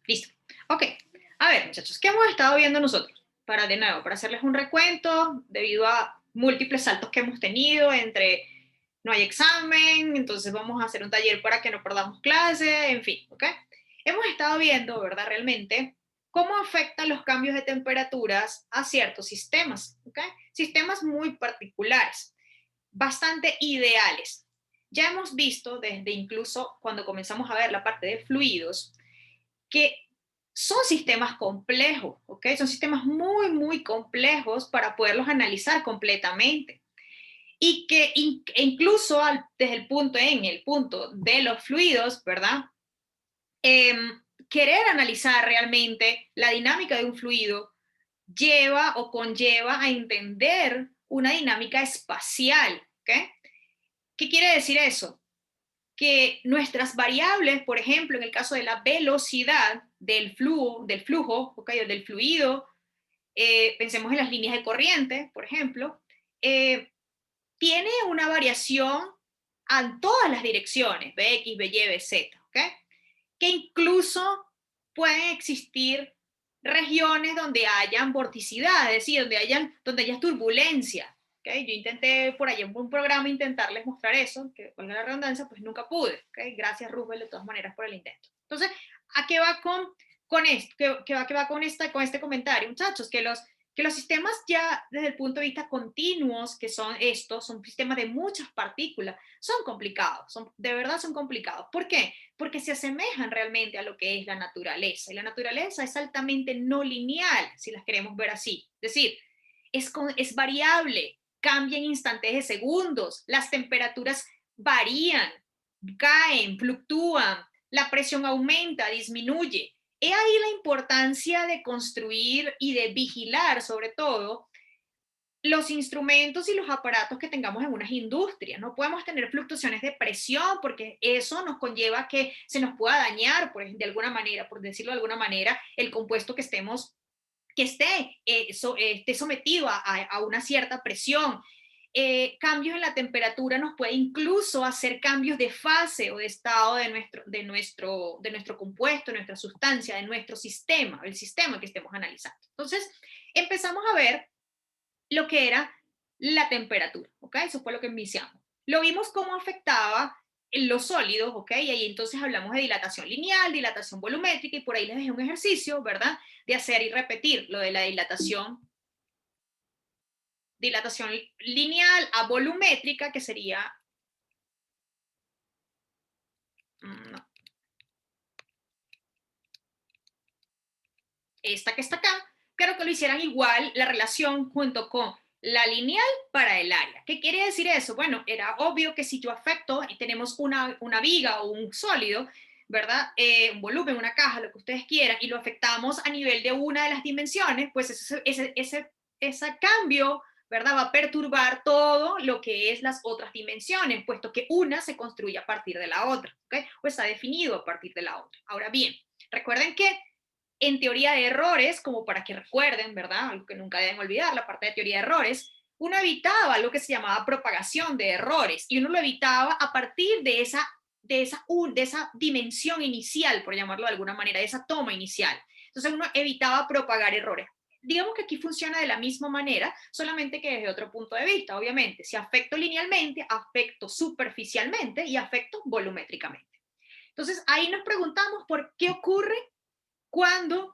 Listo. Ok. A ver, muchachos, ¿qué hemos estado viendo nosotros? De nuevo, para hacerles un recuento, debido a múltiples saltos que hemos tenido entre no hay examen, entonces vamos a hacer un taller para que no perdamos clase, en fin, ¿ok? Hemos estado viendo, ¿verdad? Realmente, cómo afectan los cambios de temperaturas a ciertos sistemas, ¿ok? Sistemas muy particulares, bastante ideales. Ya hemos visto desde incluso cuando comenzamos a ver la parte de fluidos, que son sistemas complejos, ¿ok? Son sistemas muy, muy complejos para poderlos analizar completamente. Y que incluso desde en el punto de los fluidos, ¿verdad? Eh, Querer analizar realmente la dinámica de un fluido lleva o conlleva a entender una dinámica espacial, ¿ok? ¿Qué quiere decir eso? Que nuestras variables, por ejemplo, en el caso de la velocidad del flujo, ¿okay? Del fluido, pensemos en las líneas de corriente, por ejemplo, tiene una variación en todas las direcciones, Bx, By, Bz, ¿ok? Que incluso pueden existir regiones donde hayan vorticidad, es decir, donde haya turbulencia. ¿Okay? Yo intenté por ahí en un programa intentarles mostrar eso, que valga la redundancia, pues nunca pude. ¿Okay? Gracias, Rubel, de todas maneras, por el intento. Entonces, ¿a qué va con esto? ¿Qué va con este comentario, muchachos? Que los sistemas ya desde el punto de vista continuos, que son estos, son sistemas de muchas partículas, son complicados, de verdad son complicados. ¿Por qué? Porque se asemejan realmente a lo que es la naturaleza. Y la naturaleza es altamente no lineal, si las queremos ver así. Es decir, es variable, cambia en instantes de segundos, las temperaturas varían, caen, fluctúan, la presión aumenta, disminuye. He ahí la importancia de construir y de vigilar, sobre todo, los instrumentos y los aparatos que tengamos en unas industrias. No podemos tener fluctuaciones de presión porque eso nos conlleva que se nos pueda dañar, de alguna manera, por decirlo de alguna manera, el compuesto que esté sometido a una cierta presión. Cambios en la temperatura nos puede incluso hacer cambios de fase o de estado de nuestro compuesto, de nuestra sustancia, de nuestro sistema, el sistema que estemos analizando. Entonces, empezamos a ver lo que era la temperatura, ¿ok? Eso fue lo que iniciamos. Lo vimos cómo afectaba en los sólidos, ¿ok? Y ahí entonces hablamos de dilatación lineal, dilatación volumétrica, y por ahí les dejé un ejercicio, ¿verdad? De hacer y repetir lo de la dilatación lineal a volumétrica, que sería, no, esta que está acá, pero que lo hicieran igual la relación junto con la lineal para el área. ¿Qué quiere decir eso? Bueno, era obvio que si yo afecto y tenemos una viga o un sólido, ¿verdad? Un volumen, una caja, lo que ustedes quieran, y lo afectamos a nivel de una de las dimensiones, pues ese cambio, ¿verdad? Va a perturbar todo lo que es las otras dimensiones, puesto que una se construye a partir de la otra, ¿ok? O está definido a partir de la otra. Ahora bien, recuerden que en teoría de errores, como para que recuerden, ¿verdad? Algo que nunca deben olvidar, la parte de teoría de errores, uno evitaba lo que se llamaba propagación de errores y uno lo evitaba a partir de esa dimensión inicial, por llamarlo de alguna manera, de esa toma inicial. Entonces uno evitaba propagar errores. Digamos que aquí funciona de la misma manera, solamente que desde otro punto de vista, obviamente. Si afecto linealmente, afecto superficialmente y afecto volumétricamente. Entonces ahí nos preguntamos por qué ocurre cuando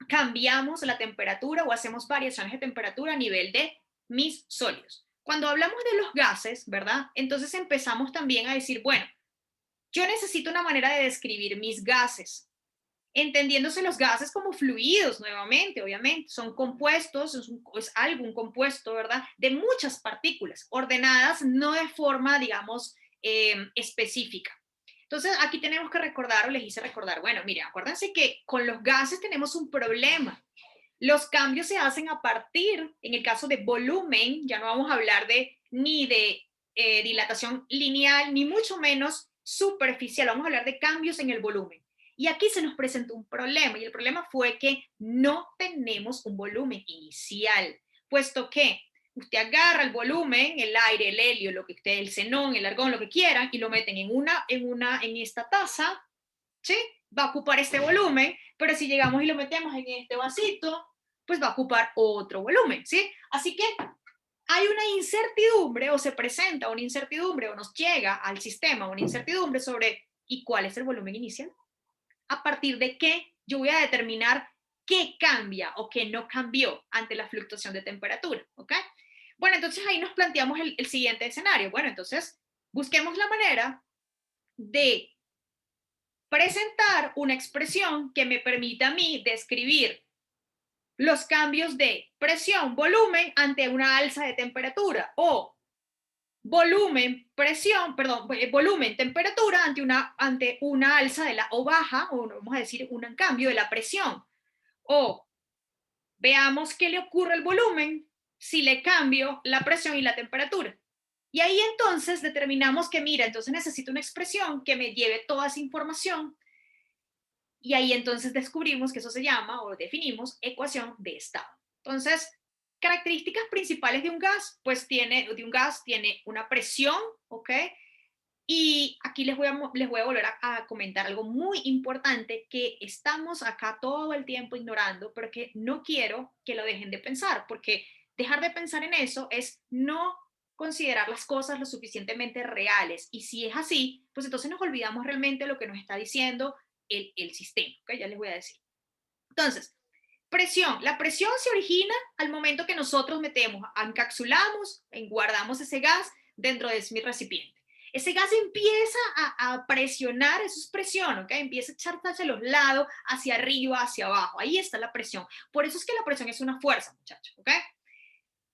cambiamos la temperatura o hacemos variaciones de temperatura a nivel de mis sólidos. Cuando hablamos de los gases, ¿verdad? Entonces empezamos también a decir, bueno, yo necesito una manera de describir mis gases, entendiéndose los gases como fluidos nuevamente, obviamente, son compuestos, es algún compuesto, ¿verdad? De muchas partículas, ordenadas no de forma, digamos, específica. Entonces, aquí tenemos que recordar, o les hice recordar, bueno, mire, acuérdense que con los gases tenemos un problema. Los cambios se hacen a partir, en el caso de volumen, ya no vamos a hablar ni de dilatación lineal, ni mucho menos superficial, vamos a hablar de cambios en el volumen. Y aquí se nos presentó un problema, y el problema fue que no tenemos un volumen inicial, puesto que usted agarra el volumen, el aire, el helio, lo que usted, el xenón, el argón, lo que quieran, y lo meten en esta taza, ¿sí? Va a ocupar este volumen, pero si llegamos y lo metemos en este vasito, pues va a ocupar otro volumen, ¿sí? Así que hay una incertidumbre o se presenta una incertidumbre o nos llega al sistema una incertidumbre sobre ¿y cuál es el volumen inicial? A partir de qué yo voy a determinar qué cambia o qué no cambió ante la fluctuación de temperatura, ¿ok? Bueno, entonces ahí nos planteamos el siguiente escenario. Bueno, entonces busquemos la manera de presentar una expresión que me permita a mí describir los cambios de presión, volumen ante una alza de temperatura o volumen, presión, perdón, volumen, temperatura ante una alza de la, o baja, o vamos a decir un cambio de la presión. O veamos qué le ocurre al volumen si le cambio la presión y la temperatura. Y ahí entonces determinamos que, mira, entonces necesito una expresión que me lleve toda esa información. Y ahí entonces descubrimos que eso se llama, o definimos, ecuación de estado. Entonces, características principales de un gas, pues tiene una presión, ¿ok? Y aquí les voy a volver a comentar algo muy importante que estamos acá todo el tiempo ignorando, pero que no quiero que lo dejen de pensar, porque dejar de pensar en eso es no considerar las cosas lo suficientemente reales. Y si es así, pues entonces nos olvidamos realmente lo que nos está diciendo el sistema, ¿ok? Ya les voy a decir. Entonces, presión. La presión se origina al momento que nosotros metemos, encapsulamos, guardamos ese gas dentro de mi recipiente. Ese gas empieza a presionar, eso es presión, ¿ok? Empieza a echar hacia los lados, hacia arriba, hacia abajo. Ahí está la presión. Por eso es que la presión es una fuerza, muchachos, ¿ok?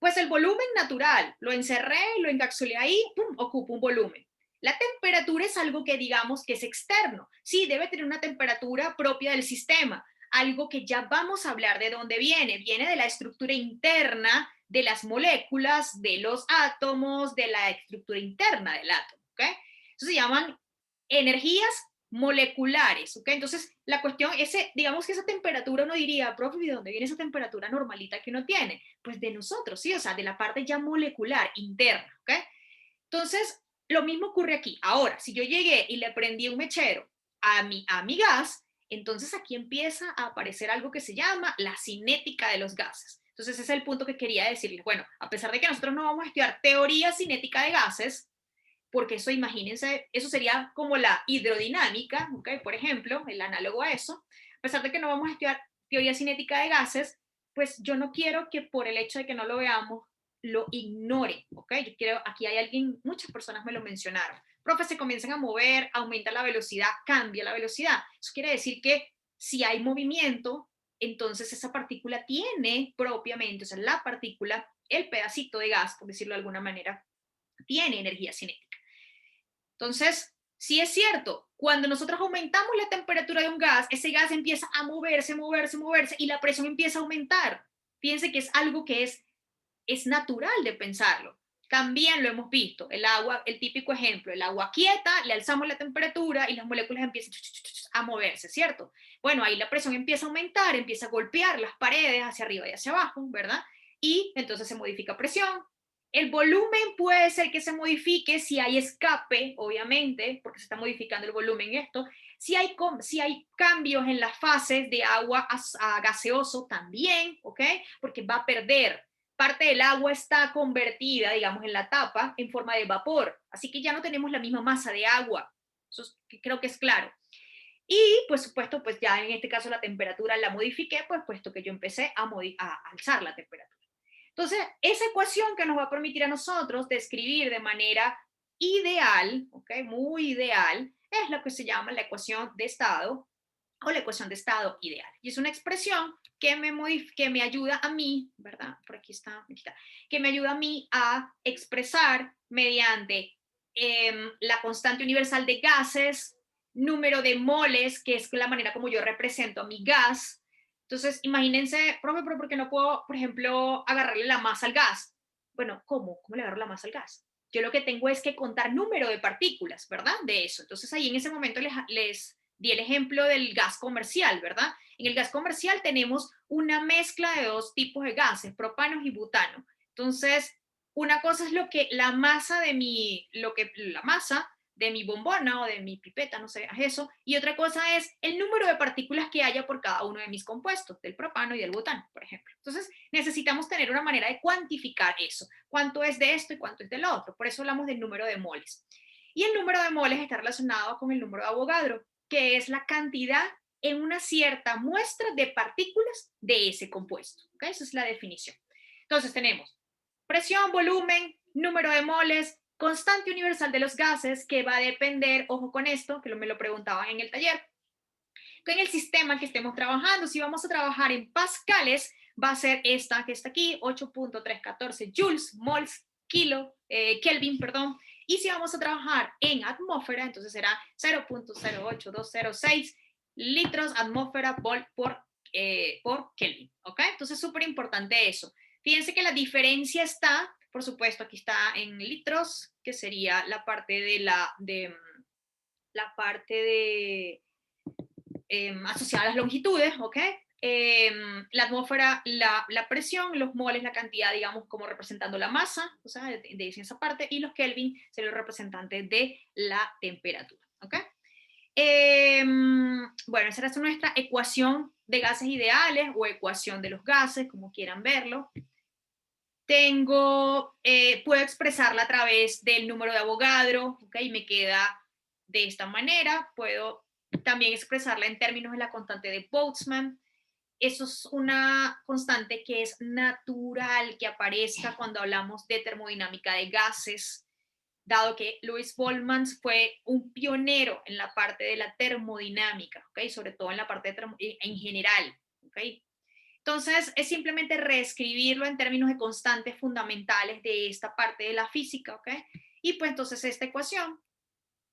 Pues el volumen natural, lo encerré, lo encapsulé ahí, ¡pum!, ocupa un volumen. La temperatura es algo que digamos que es externo. Sí, debe tener una temperatura propia del sistema, algo que ya vamos a hablar de dónde viene. Viene de la estructura interna de las moléculas, de los átomos, de la estructura interna del átomo. ¿Okay? Eso se llaman energías moleculares, ¿ok? Entonces, la cuestión, digamos que esa temperatura uno diría, profe, ¿de dónde viene esa temperatura normalita que uno tiene? Pues de nosotros, ¿sí? O sea, de la parte ya molecular, interna, ¿ok? Entonces, lo mismo ocurre aquí. Ahora, si yo llegué y le prendí un mechero a mi gas, entonces aquí empieza a aparecer algo que se llama la cinética de los gases. Entonces, ese es el punto que quería decirles. Bueno, a pesar de que nosotros no vamos a estudiar teoría cinética de gases, porque eso, imagínense, eso sería como la hidrodinámica, ¿okay? Por ejemplo, el análogo a eso, a pesar de que no vamos a estudiar teoría cinética de gases, pues yo no quiero que por el hecho de que no lo veamos, lo ignore, ¿ok? Yo quiero, aquí hay alguien, muchas personas me lo mencionaron, profe, se comienzan a mover, aumenta la velocidad, cambia la velocidad, eso quiere decir que si hay movimiento, entonces esa partícula tiene propiamente, o sea, la partícula, el pedacito de gas, por decirlo de alguna manera, tiene energía cinética. Entonces, sí es cierto, cuando nosotros aumentamos la temperatura de un gas, ese gas empieza a moverse, moverse, moverse y la presión empieza a aumentar. Fíjense que es algo que es natural de pensarlo. También lo hemos visto, el agua, el típico ejemplo, el agua quieta, le alzamos la temperatura y las moléculas empiezan a moverse, ¿cierto? Bueno, ahí la presión empieza a aumentar, empieza a golpear las paredes hacia arriba y hacia abajo, ¿verdad? Y entonces se modifica presión. El volumen puede ser que se modifique si hay escape, obviamente, porque se está modificando el volumen esto. Si hay cambios en las fases de agua a gaseoso también, ¿ok? Porque va a perder. Parte del agua está convertida, digamos, en la tapa en forma de vapor. Así que ya no tenemos la misma masa de agua. Eso creo que es claro. Y, por supuesto, pues ya en este caso la temperatura la modifiqué, pues puesto que yo empecé a alzar la temperatura. Entonces, esa ecuación que nos va a permitir a nosotros describir de manera ideal, ¿okay? Muy ideal, es lo que se llama la ecuación de estado o la ecuación de estado ideal. Y es una expresión que me ayuda a mí, ¿verdad? Por aquí está, que me ayuda a mí a expresar mediante la constante universal de gases, número de moles, que es la manera como yo represento a mi gas. Entonces, imagínense, profe, pero ¿por qué no puedo, por ejemplo, agarrarle la masa al gas? Bueno, ¿cómo? ¿Cómo le agarro la masa al gas? Yo lo que tengo es que contar número de partículas, ¿verdad? De eso. Entonces, ahí en ese momento les di el ejemplo del gas comercial, ¿verdad? En el gas comercial tenemos una mezcla de dos tipos de gases, propanos y butano. Entonces, una cosa es lo que la masa de mi bombona o de mi pipeta, no sé, eso, y otra cosa es el número de partículas que haya por cada uno de mis compuestos, del propano y del butano, por ejemplo. Entonces, necesitamos tener una manera de cuantificar eso, cuánto es de esto y cuánto es del otro, por eso hablamos del número de moles. Y el número de moles está relacionado con el número de Avogadro, que es la cantidad en una cierta muestra de partículas de ese compuesto. ¿Okay? Esa es la definición. Entonces tenemos presión, volumen, número de moles, constante universal de los gases, que va a depender, ojo con esto, que me lo preguntaban en el taller, en el sistema que estemos trabajando. Si vamos a trabajar en pascales, va a ser esta que está aquí, 8.314 joules, moles, Kelvin, perdón. Y si vamos a trabajar en atmósfera, entonces será 0.08206 litros atmósfera por Kelvin, ¿ok? Entonces, súper importante eso. Fíjense que la diferencia está, por supuesto, aquí está en litros, que sería la parte de asociada a las longitudes, ¿ok? La atmósfera, la presión, los moles, la cantidad, digamos, como representando la masa, o sea, de esa parte, y los Kelvin serían los representantes de la temperatura, ¿ok? Bueno, esa es nuestra ecuación de gases ideales o ecuación de los gases, como quieran verlo. Puedo expresarla a través del número de Avogadro, ¿ok? Me queda de esta manera. Puedo también expresarla en términos de la constante de Boltzmann. Eso es una constante que es natural que aparezca cuando hablamos de termodinámica de gases, dado que Louis Boltzmann fue un pionero en la parte de la termodinámica, ¿ok? Sobre todo en la parte en general, ¿ok? Entonces, es simplemente reescribirlo en términos de constantes fundamentales de esta parte de la física, ¿ok? Y pues entonces esta ecuación,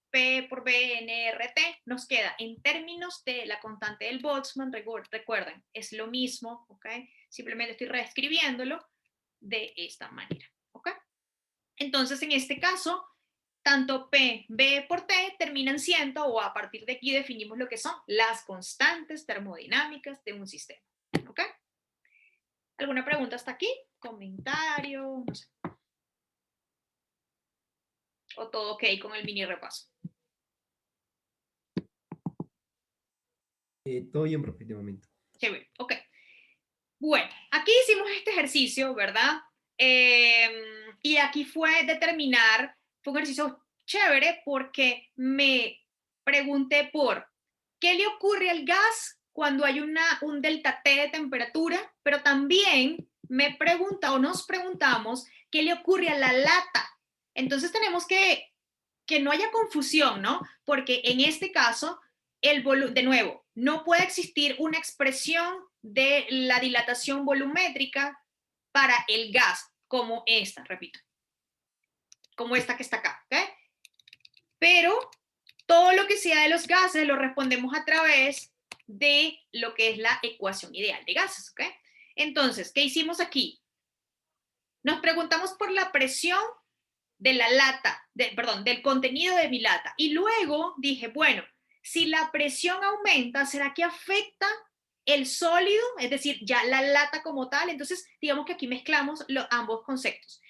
P por B en RT, nos queda en términos de la constante del Boltzmann, recuerden, es lo mismo, ¿ok? Simplemente estoy reescribiéndolo de esta manera, ¿ok? Entonces, en este caso, tanto P, B por T terminan siendo, o a partir de aquí definimos lo que son las constantes termodinámicas de un sistema, ¿ok? ¿Alguna pregunta hasta aquí? ¿Comentario? No sé. ¿O todo ok con el mini repaso? Todo bien, profe, de momento. Chévere, ok. Bueno, aquí hicimos este ejercicio, ¿verdad? Y aquí fue determinar, fue un ejercicio chévere porque me pregunté por qué le ocurre al gas cuando hay un delta T de temperatura, pero también me pregunta o nos preguntamos qué le ocurre a la lata. Entonces tenemos que no haya confusión, ¿no? Porque en este caso, de nuevo, no puede existir una expresión de la dilatación volumétrica para el gas, como esta, repito, como esta que está acá, ¿ok? Pero todo lo que sea de los gases lo respondemos a través de lo que es la ecuación ideal de gases, ¿ok? Entonces, ¿qué hicimos aquí? Nos preguntamos por la presión de la lata, perdón, del contenido de mi lata. Y luego dije, bueno, si la presión aumenta, ¿será que afecta el sólido? Es decir, ya la lata como tal. Entonces, digamos que aquí mezclamos ambos conceptos.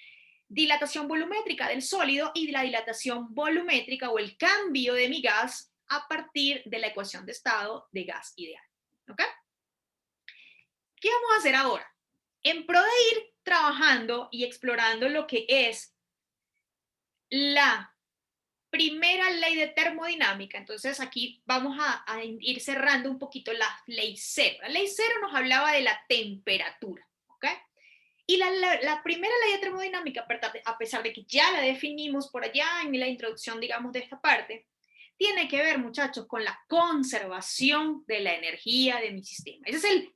Dilatación volumétrica del sólido y la dilatación volumétrica o el cambio de mi gas a partir de la ecuación de estado de gas ideal. ¿Ok? ¿Qué vamos a hacer ahora? En pro de ir trabajando y explorando lo que es la primera ley de termodinámica, entonces aquí vamos a ir cerrando un poquito la ley cero. La ley cero nos hablaba de la temperatura, ¿ok? Y la primera ley de termodinámica, a pesar de que ya la definimos por allá en la introducción, digamos, de esta parte, tiene que ver, muchachos, con la conservación de la energía de mi sistema. Esa es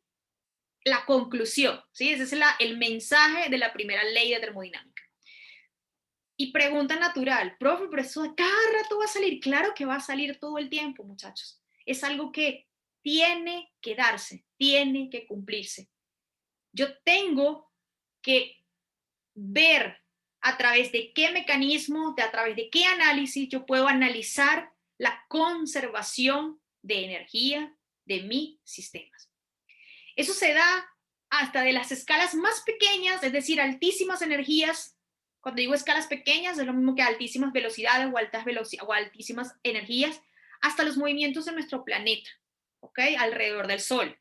la conclusión, ¿sí? Ese es el mensaje de la primera ley de termodinámica. Y pregunta natural, profe, pero eso cada rato va a salir. Claro que va a salir todo el tiempo, muchachos. Es algo que tiene que darse, tiene que cumplirse. Yo tengo que ver a través de qué mecanismo, a través de qué análisis yo puedo analizar la conservación de energía de mis sistemas. Eso se da hasta de las escalas más pequeñas, es decir, altísimas energías Cuando digo escalas pequeñas, es lo mismo que altísimas velocidades o o altísimas energías, hasta los movimientos de nuestro planeta, ¿ok? Alrededor del Sol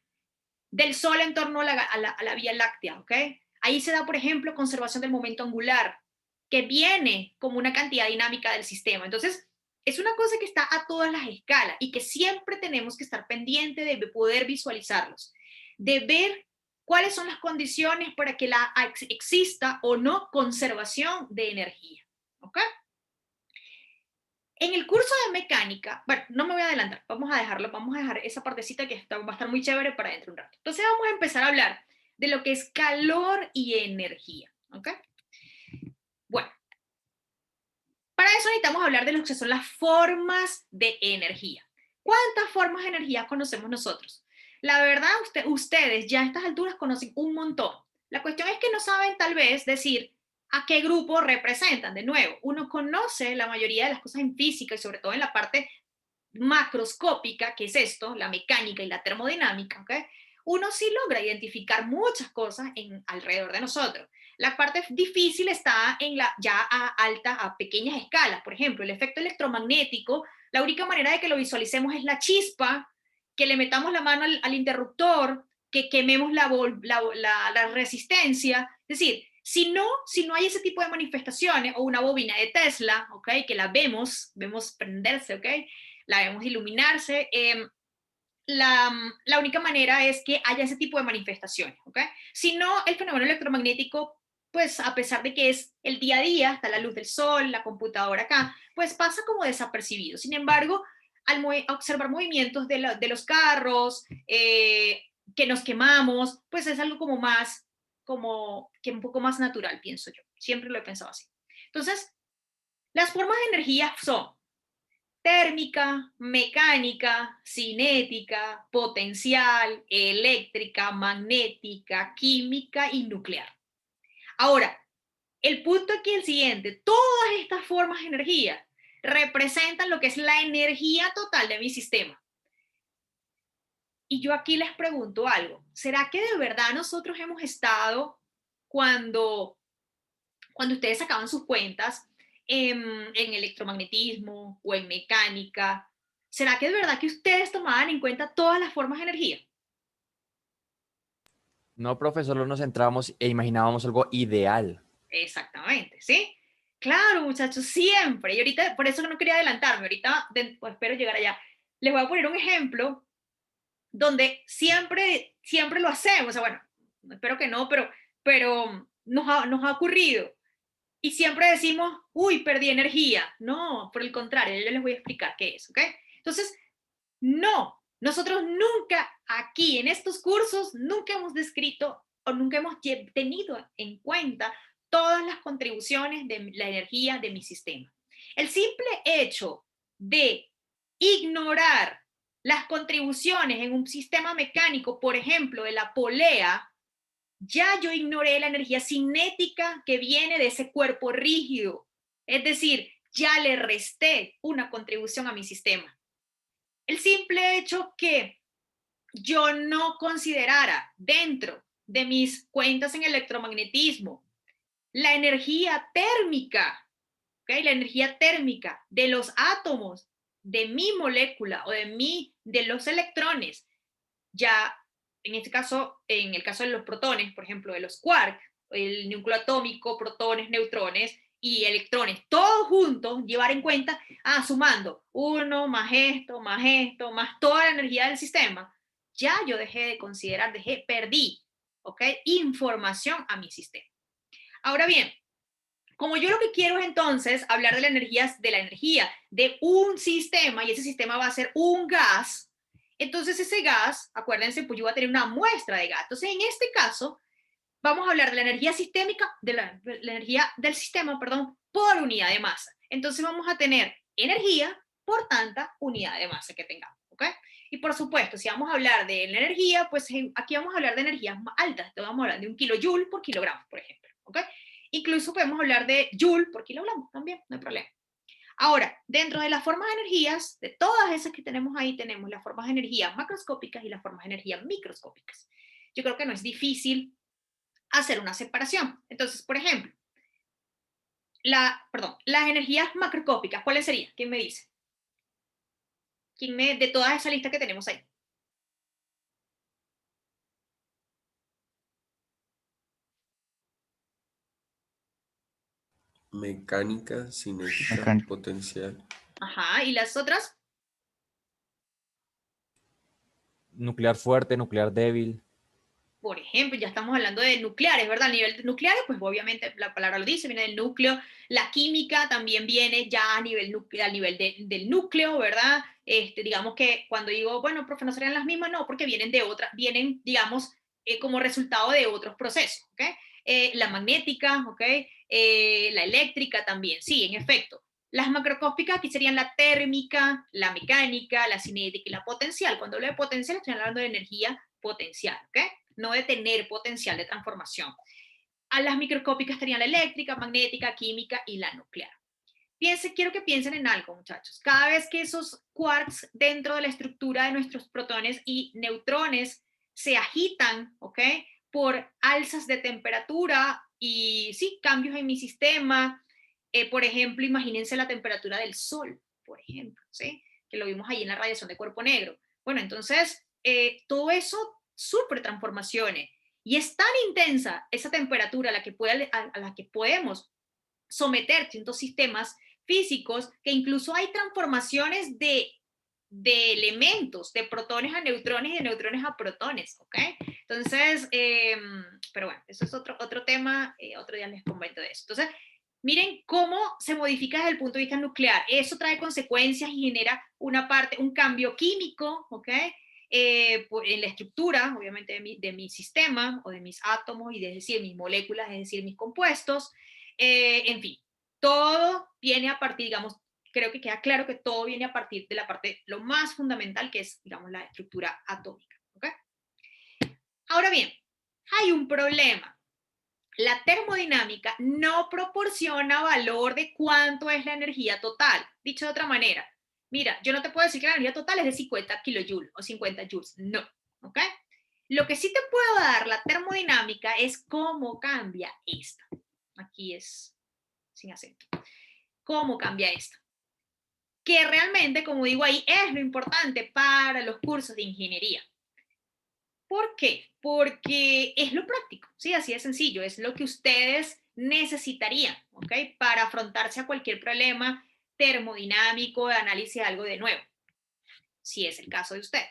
en torno a la Vía Láctea, ¿ok? Ahí se da, por ejemplo, conservación del momento angular, que viene como una cantidad dinámica del sistema. Entonces, es una cosa que está a todas las escalas y que siempre tenemos que estar pendiente de poder visualizarlos, de ver cuáles son las condiciones para que exista o no conservación de energía, ¿ok? En el curso de mecánica, bueno, no me voy a adelantar, vamos a dejarlo, vamos a dejar esa partecita que va a estar muy chévere para dentro de un rato. Entonces vamos a empezar a hablar de lo que es calor y energía, ¿ok? Bueno, para eso necesitamos hablar de lo que son las formas de energía. ¿Cuántas formas de energía conocemos nosotros? La verdad, ustedes ya a estas alturas conocen un montón. La cuestión es que no saben tal vez decir a qué grupo representan. De nuevo, uno conoce la mayoría de las cosas en física y sobre todo en la parte macroscópica, que es esto, la mecánica y la termodinámica, ¿ok? Uno sí logra identificar muchas cosas alrededor de nosotros. La parte difícil está en a pequeñas escalas. Por ejemplo, el efecto electromagnético, la única manera de que lo visualicemos es la chispa, que le metamos la mano al interruptor, que quememos la resistencia. Es decir, si no hay ese tipo de manifestaciones, o una bobina de Tesla, ¿ok? Que la vemos prenderse, ¿ok? La vemos iluminarse. La única manera es que haya ese tipo de manifestaciones, ¿ok? Si no, el fenómeno electromagnético, pues a pesar de que es el día a día, está la luz del sol, la computadora acá, pues pasa como desapercibido. Sin embargo, al observar movimientos de los carros, que nos quemamos, pues es algo como más, como que un poco más natural, pienso yo. Siempre lo he pensado así. Entonces, las formas de energía son térmica, mecánica, cinética, potencial, eléctrica, magnética, química y nuclear. Ahora, el punto aquí es el siguiente: todas estas formas de energía representan lo que es la energía total de mi sistema. Y yo aquí les pregunto algo: ¿será que de verdad nosotros hemos estado, cuando ustedes sacaban sus cuentas en electromagnetismo o en mecánica, ¿será que es verdad que ustedes tomaban en cuenta todas las formas de energía? No, profesor, solo nos centrábamos e imaginábamos algo ideal. Exactamente, ¿sí? Claro, muchachos, siempre. Y ahorita, por eso no quería adelantarme, ahorita pues, espero llegar allá. Les voy a poner un ejemplo donde siempre lo hacemos. O sea, bueno, espero que no, pero nos ha ocurrido. Y siempre decimos, uy, perdí energía. No, por el contrario, yo les voy a explicar qué es, ¿ok? Entonces, no, nosotros nunca aquí en estos cursos, nunca hemos descrito o nunca hemos tenido en cuenta todas las contribuciones de la energía de mi sistema. El simple hecho de ignorar las contribuciones en un sistema mecánico, por ejemplo, de la polea, ya yo ignoré la energía cinética que viene de ese cuerpo rígido. Es decir, ya le resté una contribución a mi sistema. El simple hecho que yo no considerara dentro de mis cuentas en electromagnetismo la energía térmica, ¿okay? La energía térmica de los átomos, de mi molécula o de los electrones, ya en este caso, en el caso de los protones, por ejemplo, de los quarks, el núcleo atómico, protones, neutrones y electrones, todos juntos, llevar en cuenta, sumando uno más toda la energía del sistema, ya yo dejé de considerar, perdí, ¿ok? Información a mi sistema. Ahora bien, como yo lo que quiero es entonces hablar de la energía de un sistema, y ese sistema va a ser un gas, entonces ese gas, acuérdense, pues yo voy a tener una muestra de gas. Entonces, en este caso, vamos a hablar de la energía sistémica, de la energía del sistema, perdón, por unidad de masa. Entonces vamos a tener energía por tanta unidad de masa que tengamos, ¿ok? Y por supuesto, si vamos a hablar de la energía, pues aquí vamos a hablar de energías más altas. Entonces vamos a hablar de 1 kilojoule por kilogramo, por ejemplo, ¿ok? Incluso podemos hablar de joule por kilogramo también, no hay problema. Ahora, dentro de las formas de energías, de todas esas que tenemos ahí, tenemos las formas de energía macroscópicas y las formas de energía microscópicas. Yo creo que no es difícil hacer una separación. Entonces, por ejemplo, las energías macroscópicas, ¿cuáles serían? ¿Quién me dice? De toda esa lista que tenemos ahí. Mecánica, cinética, Mecánica. potencial. Ajá, ¿y las otras? Nuclear fuerte, nuclear débil. Por ejemplo, ya estamos hablando de nucleares, ¿verdad? A nivel de nucleares, pues obviamente la palabra lo dice, viene del núcleo. La química también viene ya a nivel, del núcleo, ¿verdad? Digamos que cuando digo, bueno, profe, no serían las mismas, no, porque vienen de otras, vienen, digamos, como resultado de otros procesos, ¿ok? La magnética, ¿ok? La eléctrica también, sí, en efecto. Las macroscópicas aquí serían la térmica, la mecánica, la cinética y la potencial. Cuando hablo de potencial, estoy hablando de energía potencial, ¿ok? No de tener potencial de transformación. A las microscópicas estarían la eléctrica, magnética, química y la nuclear. Quiero que piensen en algo, muchachos. Cada vez que esos quarks dentro de la estructura de nuestros protones y neutrones se agitan, ¿ok? Por alzas de temperatura y, sí, cambios en mi sistema. Por ejemplo, imagínense la temperatura del Sol, por ejemplo, ¿sí? Que lo vimos ahí en la radiación de cuerpo negro. Bueno, entonces, todo eso sufre transformaciones. Y es tan intensa esa temperatura a la que podemos someter ciertos sistemas físicos que incluso hay transformaciones de elementos, de protones a neutrones y de neutrones a protones, ¿ok? Entonces, pero bueno, eso es otro tema, otro día les comento de eso. Entonces, miren cómo se modifica desde el punto de vista nuclear. Eso trae consecuencias y genera un cambio químico, ¿ok? En la estructura, obviamente, de mi sistema o de mis átomos y es decir, mis moléculas, es decir, mis compuestos. En fin, todo viene a partir, digamos, creo que queda claro que todo viene a partir de la parte, lo más fundamental, que es, digamos, la estructura atómica. ¿Okay? Ahora bien, hay un problema. La termodinámica no proporciona valor de cuánto es la energía total. Dicho de otra manera, mira, yo no te puedo decir que la energía total es de 50 kilojoules o 50 joules. No. ¿Ok? Lo que sí te puedo dar la termodinámica es cómo cambia esta. Aquí es sin acento. ¿Cómo cambia esto? Que realmente, como digo ahí, es lo importante para los cursos de ingeniería. ¿Por qué? Porque es lo práctico, ¿sí? Así de sencillo, es lo que ustedes necesitarían, ¿ok? Para afrontarse a cualquier problema termodinámico, de análisis de algo de nuevo, si es el caso de ustedes.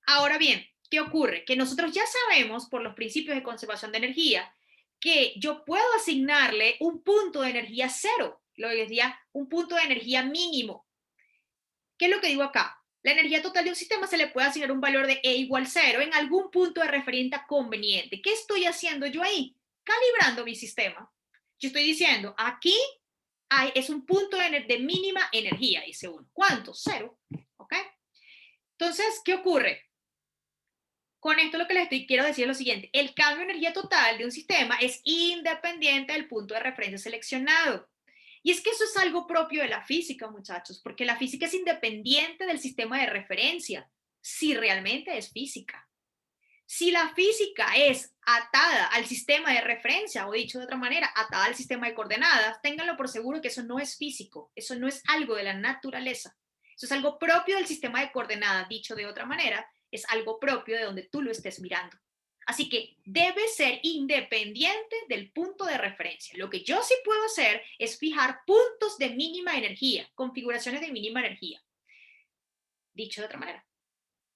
Ahora bien, ¿qué ocurre? Que nosotros ya sabemos por los principios de conservación de energía que yo puedo asignarle un punto de energía cero, lo que decía, un punto de energía mínimo. ¿Qué es lo que digo acá? La energía total de un sistema se le puede asignar un valor de E igual 0 en algún punto de referencia conveniente. ¿Qué estoy haciendo yo ahí? Calibrando mi sistema. Yo estoy diciendo, aquí es un punto de mínima energía, dice uno. ¿Cuánto? 0. ¿Ok? Entonces, ¿qué ocurre? Con esto lo que quiero decir es lo siguiente. El cambio de energía total de un sistema es independiente del punto de referencia seleccionado. Y es que eso es algo propio de la física, muchachos, porque la física es independiente del sistema de referencia, si realmente es física. Si la física es atada al sistema de referencia, o dicho de otra manera, atada al sistema de coordenadas, ténganlo por seguro que eso no es físico, eso no es algo de la naturaleza. Eso es algo propio del sistema de coordenadas, dicho de otra manera, es algo propio de donde tú lo estés mirando. Así que debe ser independiente del punto de referencia. Lo que yo sí puedo hacer es fijar puntos de mínima energía, configuraciones de mínima energía. Dicho de otra manera,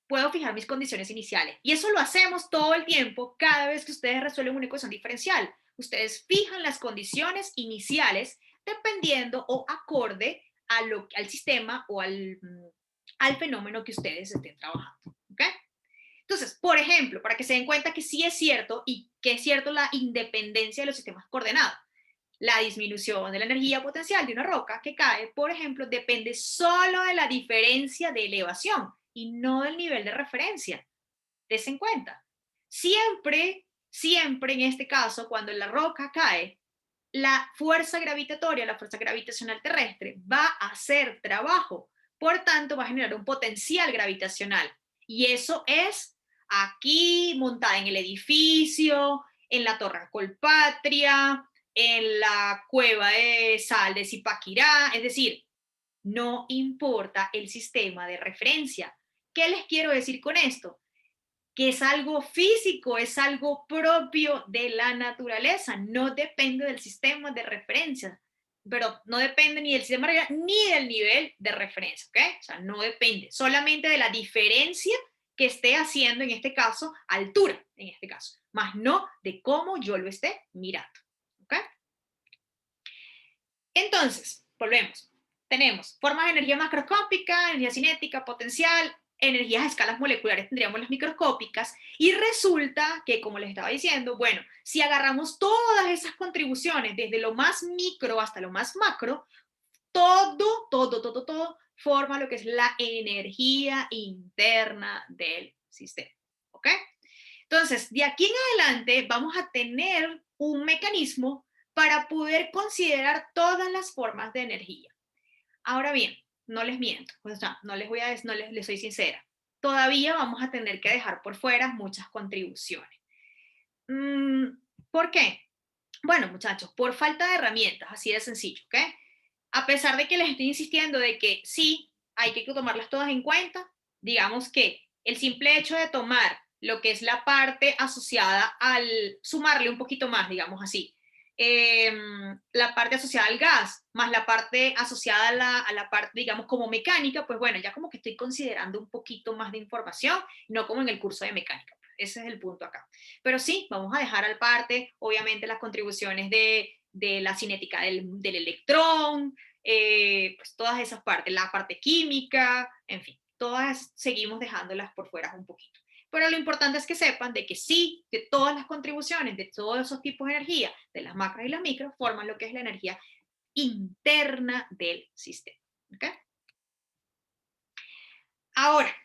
puedo fijar mis condiciones iniciales. Y eso lo hacemos todo el tiempo cada vez que ustedes resuelven una ecuación diferencial. Ustedes fijan las condiciones iniciales dependiendo o acorde al sistema o al fenómeno que ustedes estén trabajando. ¿Okay? Entonces, por ejemplo, para que se den cuenta que sí es cierto y que es cierto la independencia de los sistemas coordenados, la disminución de la energía potencial de una roca que cae, por ejemplo, depende solo de la diferencia de elevación y no del nivel de referencia. Des en cuenta. Siempre en este caso, cuando la roca cae, la fuerza gravitatoria, la fuerza gravitacional terrestre, va a hacer trabajo. Por tanto, va a generar un potencial gravitacional. Y eso es aquí, montada en el edificio, en la Torre Colpatria, en la cueva de sal de Zipaquirá, es decir, no importa el sistema de referencia. ¿Qué les quiero decir con esto? Que es algo físico, es algo propio de la naturaleza, no depende del sistema de referencia, pero no depende ni del sistema de referencia ni del nivel de referencia, ¿ok? O sea, no depende, solamente de la diferencia que esté haciendo, en este caso, altura, en este caso, más no de cómo yo lo esté mirando, ¿ok? Entonces, volvemos. Tenemos formas de energía macroscópica, energía cinética, potencial, energías a escalas moleculares tendríamos las microscópicas, y resulta que, como les estaba diciendo, bueno, si agarramos todas esas contribuciones, desde lo más micro hasta lo más macro, todo forma lo que es la energía interna del sistema, ¿ok? Entonces, de aquí en adelante vamos a tener un mecanismo para poder considerar todas las formas de energía. Ahora bien, no les miento, o sea, no les voy a decir, no les soy sincera. Todavía vamos a tener que dejar por fuera muchas contribuciones. ¿Por qué? Bueno, muchachos, por falta de herramientas, así de sencillo, ¿ok? A pesar de que les estoy insistiendo de que sí, hay que tomarlas todas en cuenta, digamos que el simple hecho de tomar lo que es la parte asociada al, sumarle un poquito más, digamos así, la parte asociada al gas, más la parte asociada a la parte, digamos, como mecánica, pues bueno, ya como que estoy considerando un poquito más de información, no como en el curso de mecánica. Ese es el punto acá. Pero sí, vamos a dejar al parte, obviamente, las contribuciones de la cinética del electrón, pues todas esas partes, la parte química, en fin, todas seguimos dejándolas por fuera un poquito. Pero lo importante es que sepan de que sí, que todas las contribuciones de todos esos tipos de energía, de las macros y las micros, forman lo que es la energía interna del sistema. ¿Okay? Ahora,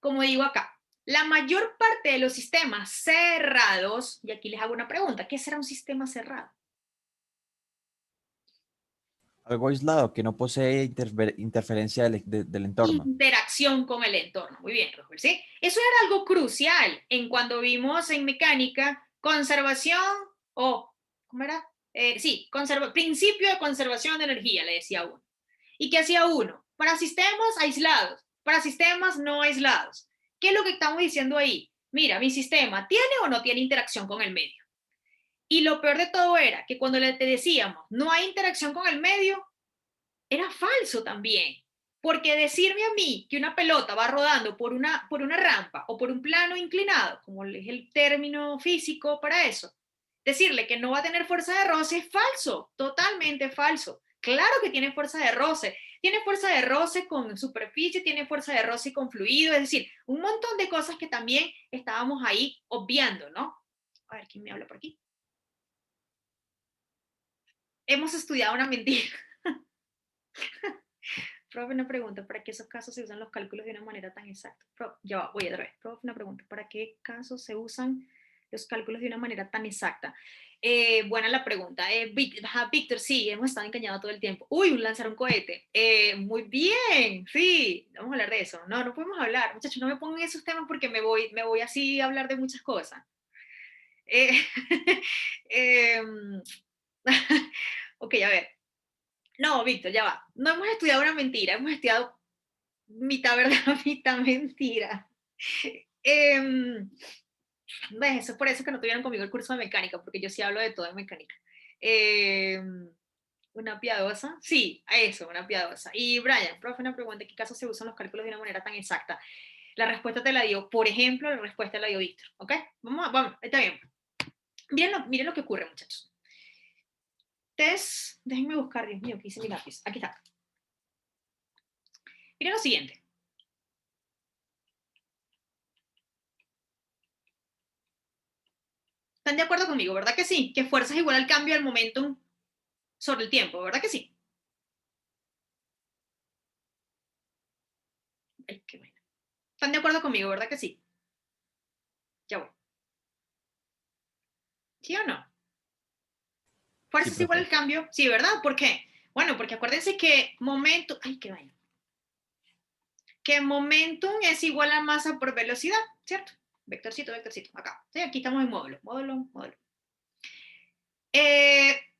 como digo acá, la mayor parte de los sistemas cerrados, y aquí les hago una pregunta, ¿qué será un sistema cerrado? Algo aislado que no posee interferencia del entorno. Interacción con el entorno. Muy bien, Roger, ¿sí? Eso era algo crucial en cuando vimos en mecánica conservación o, ¿cómo era? Sí, principio de conservación de energía, le decía uno. ¿Y qué hacía uno? Para sistemas aislados, para sistemas no aislados. ¿Qué es lo que estamos diciendo ahí? Mira, mi sistema tiene o no tiene interacción con el medio. Y lo peor de todo era que cuando le decíamos no hay interacción con el medio, era falso también. Porque decirme a mí que una pelota va rodando por una rampa o por un plano inclinado, como es el término físico para eso, decirle que no va a tener fuerza de roce es falso, totalmente falso. Claro que tiene fuerza de roce con superficie, tiene fuerza de roce con fluido, es decir, un montón de cosas que también estábamos ahí obviando, ¿no? A ver, ¿quién me habla por aquí? Hemos estudiado una mentira. Profe, una pregunta, ¿para qué esos casos se usan los cálculos de una manera tan exacta? Ya va, voy otra vez. Profe, una pregunta, ¿para qué casos se usan los cálculos de una manera tan exacta? Buena la pregunta. Víctor, sí, hemos estado engañados todo el tiempo. Uy, lanzar un cohete. Muy bien, sí, vamos a hablar de eso. No, no podemos hablar. Muchachos, no me pongan esos temas porque me voy así a hablar de muchas cosas. Eh, eh, ok, a ver. No, Víctor, ya va. No hemos estudiado una mentira, hemos estudiado mitad verdad, mitad mentira. ¿Ves? Eso es por eso que no tuvieron conmigo el curso de mecánica, porque yo sí hablo de todo en mecánica. ¿Una piadosa? Sí, a eso, una piadosa. Y Brian, profe, una pregunta, ¿en qué caso se usan los cálculos de una manera tan exacta? La respuesta te la dio, por ejemplo, la respuesta la dio Víctor, ¿ok? Vamos, está bien. Miren lo que ocurre, muchachos. Ustedes, déjenme buscar, Dios mío, ¿qué hice mi lápiz? Aquí está. Miren lo siguiente. ¿Están de acuerdo conmigo, verdad que sí? Que fuerza es igual al cambio del momentum sobre el tiempo, ¿verdad que sí? Ay, qué bueno. ¿Están de acuerdo conmigo, verdad que sí? Ya voy. ¿Sí o no? Fuerza Sí, es igual profe. al cambio, sí, ¿verdad? ¿Por qué? Bueno, porque acuérdense que momento, ay, qué vaina. Que momentum es igual a masa por velocidad, ¿cierto? Vectorcito, vectorcito, acá. Sí, aquí estamos en módulo.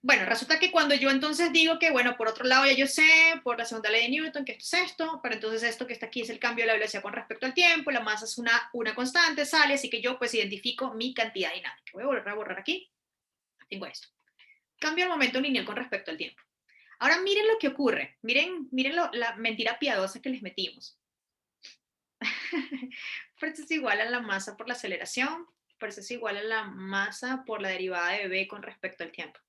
Bueno, resulta que cuando yo entonces digo que, bueno, por otro lado ya yo sé, por la segunda ley de Newton, que esto es esto, pero entonces esto que está aquí es el cambio de la velocidad con respecto al tiempo, la masa es una constante, sale, así que yo pues identifico mi cantidad dinámica. Voy a volver a borrar aquí, tengo esto. Cambio el momento lineal con respecto al tiempo. Ahora miren lo que ocurre, miren la mentira piadosa que les metimos. Fuerza es igual a la masa por la aceleración, fuerza es igual a la masa por la derivada de b con respecto al tiempo.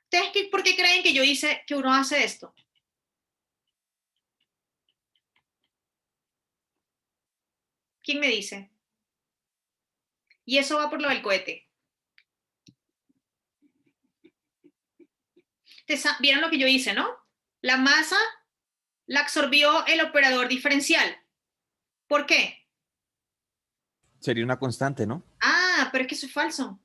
¿Ustedes por qué creen que yo hice que uno hace esto? ¿Quién me dice? Y eso va por lo del cohete. ¿Vieron lo que yo hice, no? La masa la absorbió el operador diferencial. ¿Por qué? Sería una constante, ¿no? Ah, pero es que eso es falso.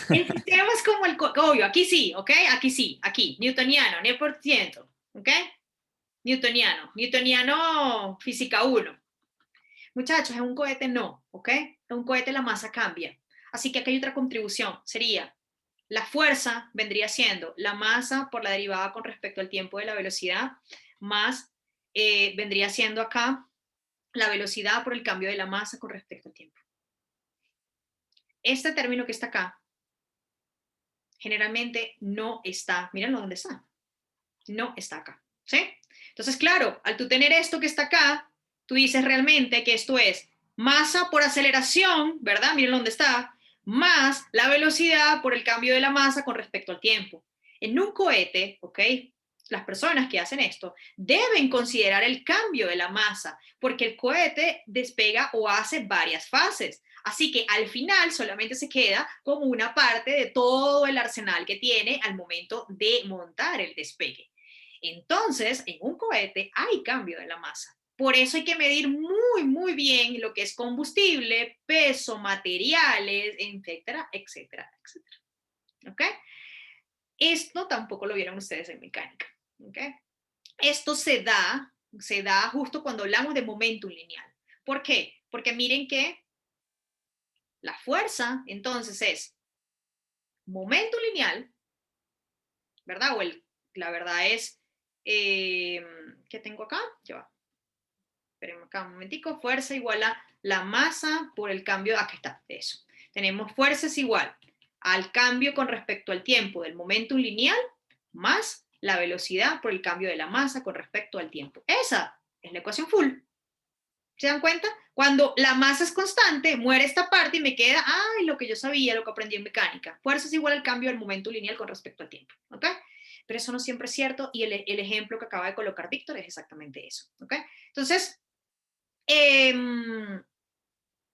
El sistema es como el, obvio, aquí sí, ¿ok? Aquí sí, aquí, newtoniano, ni por ciento, ¿ok? Newtoniano, física 1. Muchachos, en un cohete no, ¿ok? En un cohete la masa cambia. Así que aquí hay otra contribución, sería la fuerza vendría siendo la masa por la derivada con respecto al tiempo de la velocidad, más vendría siendo acá la velocidad por el cambio de la masa con respecto al tiempo. Este término que está acá, generalmente no está, mírenlo dónde está, no está acá, ¿sí? Entonces, claro, al tú tener esto que está acá, tú dices realmente que esto es masa por aceleración, ¿verdad? Miren dónde está, más la velocidad por el cambio de la masa con respecto al tiempo. En un cohete, ¿ok? Las personas que hacen esto deben considerar el cambio de la masa, porque el cohete despega o hace varias fases. Así que al final solamente se queda como una parte de todo el arsenal que tiene al momento de montar el despegue. Entonces, en un cohete hay cambio de la masa. Por eso hay que medir muy, muy bien lo que es combustible, peso, materiales, etcétera, etcétera, etcétera. ¿Ok? Esto tampoco lo vieron ustedes en mecánica. ¿Ok? Esto se da justo cuando hablamos de momentum lineal. ¿Por qué? Porque miren que la fuerza, entonces, es momento lineal, ¿verdad? La verdad es, ¿qué tengo acá? Ya va. Espérenme acá un momentico. Fuerza igual a la masa por el cambio, aquí está, eso. Tenemos fuerza es igual al cambio con respecto al tiempo del momentum lineal más la velocidad por el cambio de la masa con respecto al tiempo. Esa es la ecuación full. ¿Se dan cuenta? Cuando la masa es constante, muere esta parte y me queda, ay, lo que yo sabía, lo que aprendí en mecánica. Fuerza es igual al cambio del momento lineal con respecto al tiempo, ¿ok? Pero eso no siempre es cierto y el ejemplo que acaba de colocar Víctor es exactamente eso, ¿ok? Entonces,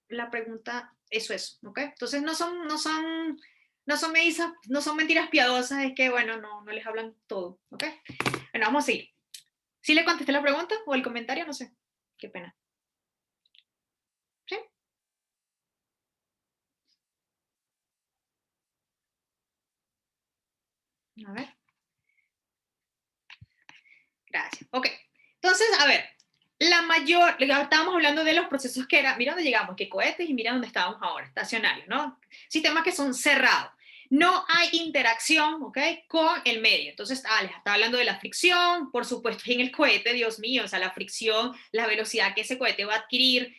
la pregunta, eso es, ¿ok? Entonces no son mentiras piadosas, es que, bueno, no les hablan todo, ¿ok? Bueno, vamos a seguir. ¿Sí le contesté la pregunta o el comentario? No sé, qué pena. ¿Sí? A ver. Gracias. Ok. Entonces, a ver, estábamos hablando de los procesos que era, mira dónde llegamos, que cohetes y mira dónde estábamos ahora, estacionarios, ¿no? Sistemas que son cerrados. No hay interacción, ¿ok? Con el medio. Entonces, les estaba hablando de la fricción, por supuesto, en el cohete, Dios mío, o sea, la fricción, la velocidad que ese cohete va a adquirir.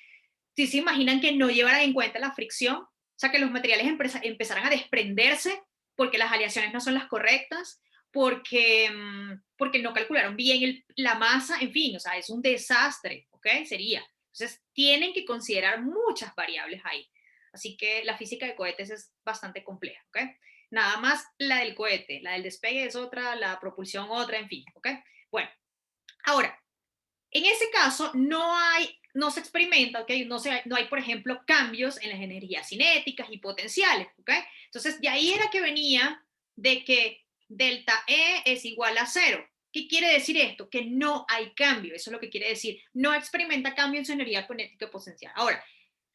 Si se imaginan que no llevaran en cuenta la fricción, o sea, que los materiales empezaran a desprenderse porque las aleaciones no son las correctas, porque no calcularon bien la masa, en fin, o sea, es un desastre, ¿ok? Sería. Entonces, tienen que considerar muchas variables ahí. Así que la física de cohetes es bastante compleja, ¿ok? Nada más la del cohete, la del despegue es otra, la propulsión otra, en fin, ¿ok? Bueno, ahora, en ese caso no se experimenta, ¿ok? No hay, por ejemplo, cambios en las energías cinéticas y potenciales, ¿ok? Entonces, de ahí era que venía de que delta E es igual a 0. ¿Qué quiere decir esto? Que no hay cambio, eso es lo que quiere decir. No experimenta cambio en su energía cinética y potencial. Ahora,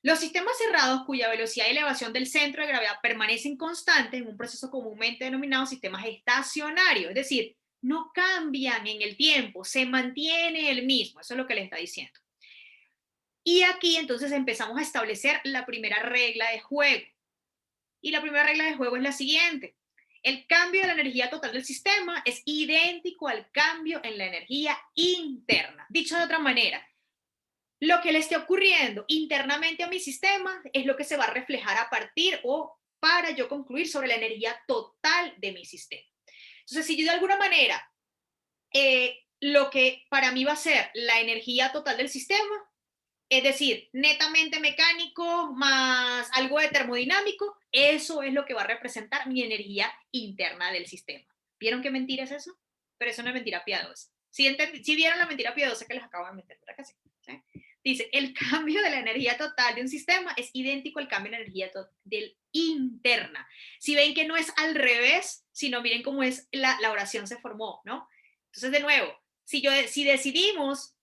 los sistemas cerrados cuya velocidad y elevación del centro de gravedad permanecen constantes en un proceso comúnmente denominado sistemas estacionarios, es decir, no cambian en el tiempo, se mantiene el mismo, eso es lo que les está diciendo. Y aquí entonces empezamos a establecer la primera regla de juego. Y la primera regla de juego es la siguiente. El cambio de la energía total del sistema es idéntico al cambio en la energía interna. Dicho de otra manera, lo que le esté ocurriendo internamente a mi sistema es lo que se va a reflejar a partir o para yo concluir sobre la energía total de mi sistema. Entonces, si yo de alguna manera, lo que para mí va a ser la energía total del sistema, es decir, netamente mecánico más algo de termodinámico, eso es lo que va a representar mi energía interna del sistema. ¿Vieron qué mentira es eso? Pero es una mentira piadosa. Si vieron la mentira piadosa que les acabo de meter, ¿verdad que sí? ¿Sí? Dice, el cambio de la energía total de un sistema es idéntico al cambio de la energía del interna. Si ven que no es al revés, sino miren cómo es la oración se formó, ¿no? Entonces, de nuevo, si decidimos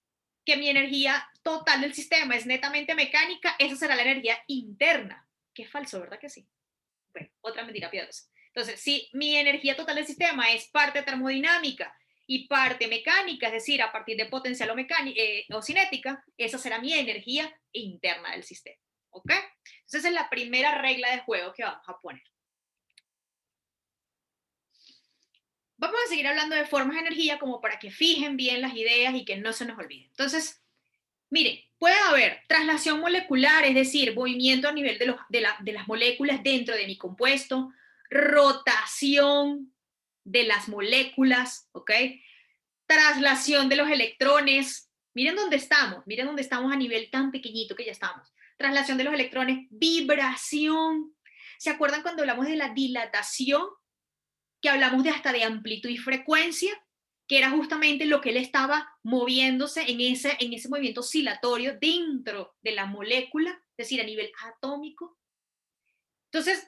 que mi energía total del sistema es netamente mecánica, esa será la energía interna. Que es falso, ¿verdad que sí? Bueno, otra mentira piadosa. Entonces, si mi energía total del sistema es parte termodinámica y parte mecánica, es decir, a partir de potencial o cinética, esa será mi energía interna del sistema. ¿Ok? Entonces, esa es la primera regla de juego que vamos a poner. Vamos a seguir hablando de formas de energía como para que fijen bien las ideas y que no se nos olviden. Entonces, miren, puede haber traslación molecular, es decir, movimiento a nivel de las moléculas dentro de mi compuesto, rotación de las moléculas, ¿ok? Traslación de los electrones. Miren dónde estamos a nivel tan pequeñito que ya estamos. Traslación de los electrones, vibración. ¿Se acuerdan cuando hablamos de la dilatación? Que hablamos de hasta de amplitud y frecuencia, que era justamente lo que él estaba moviéndose en ese movimiento oscilatorio dentro de la molécula, es decir, a nivel atómico. Entonces,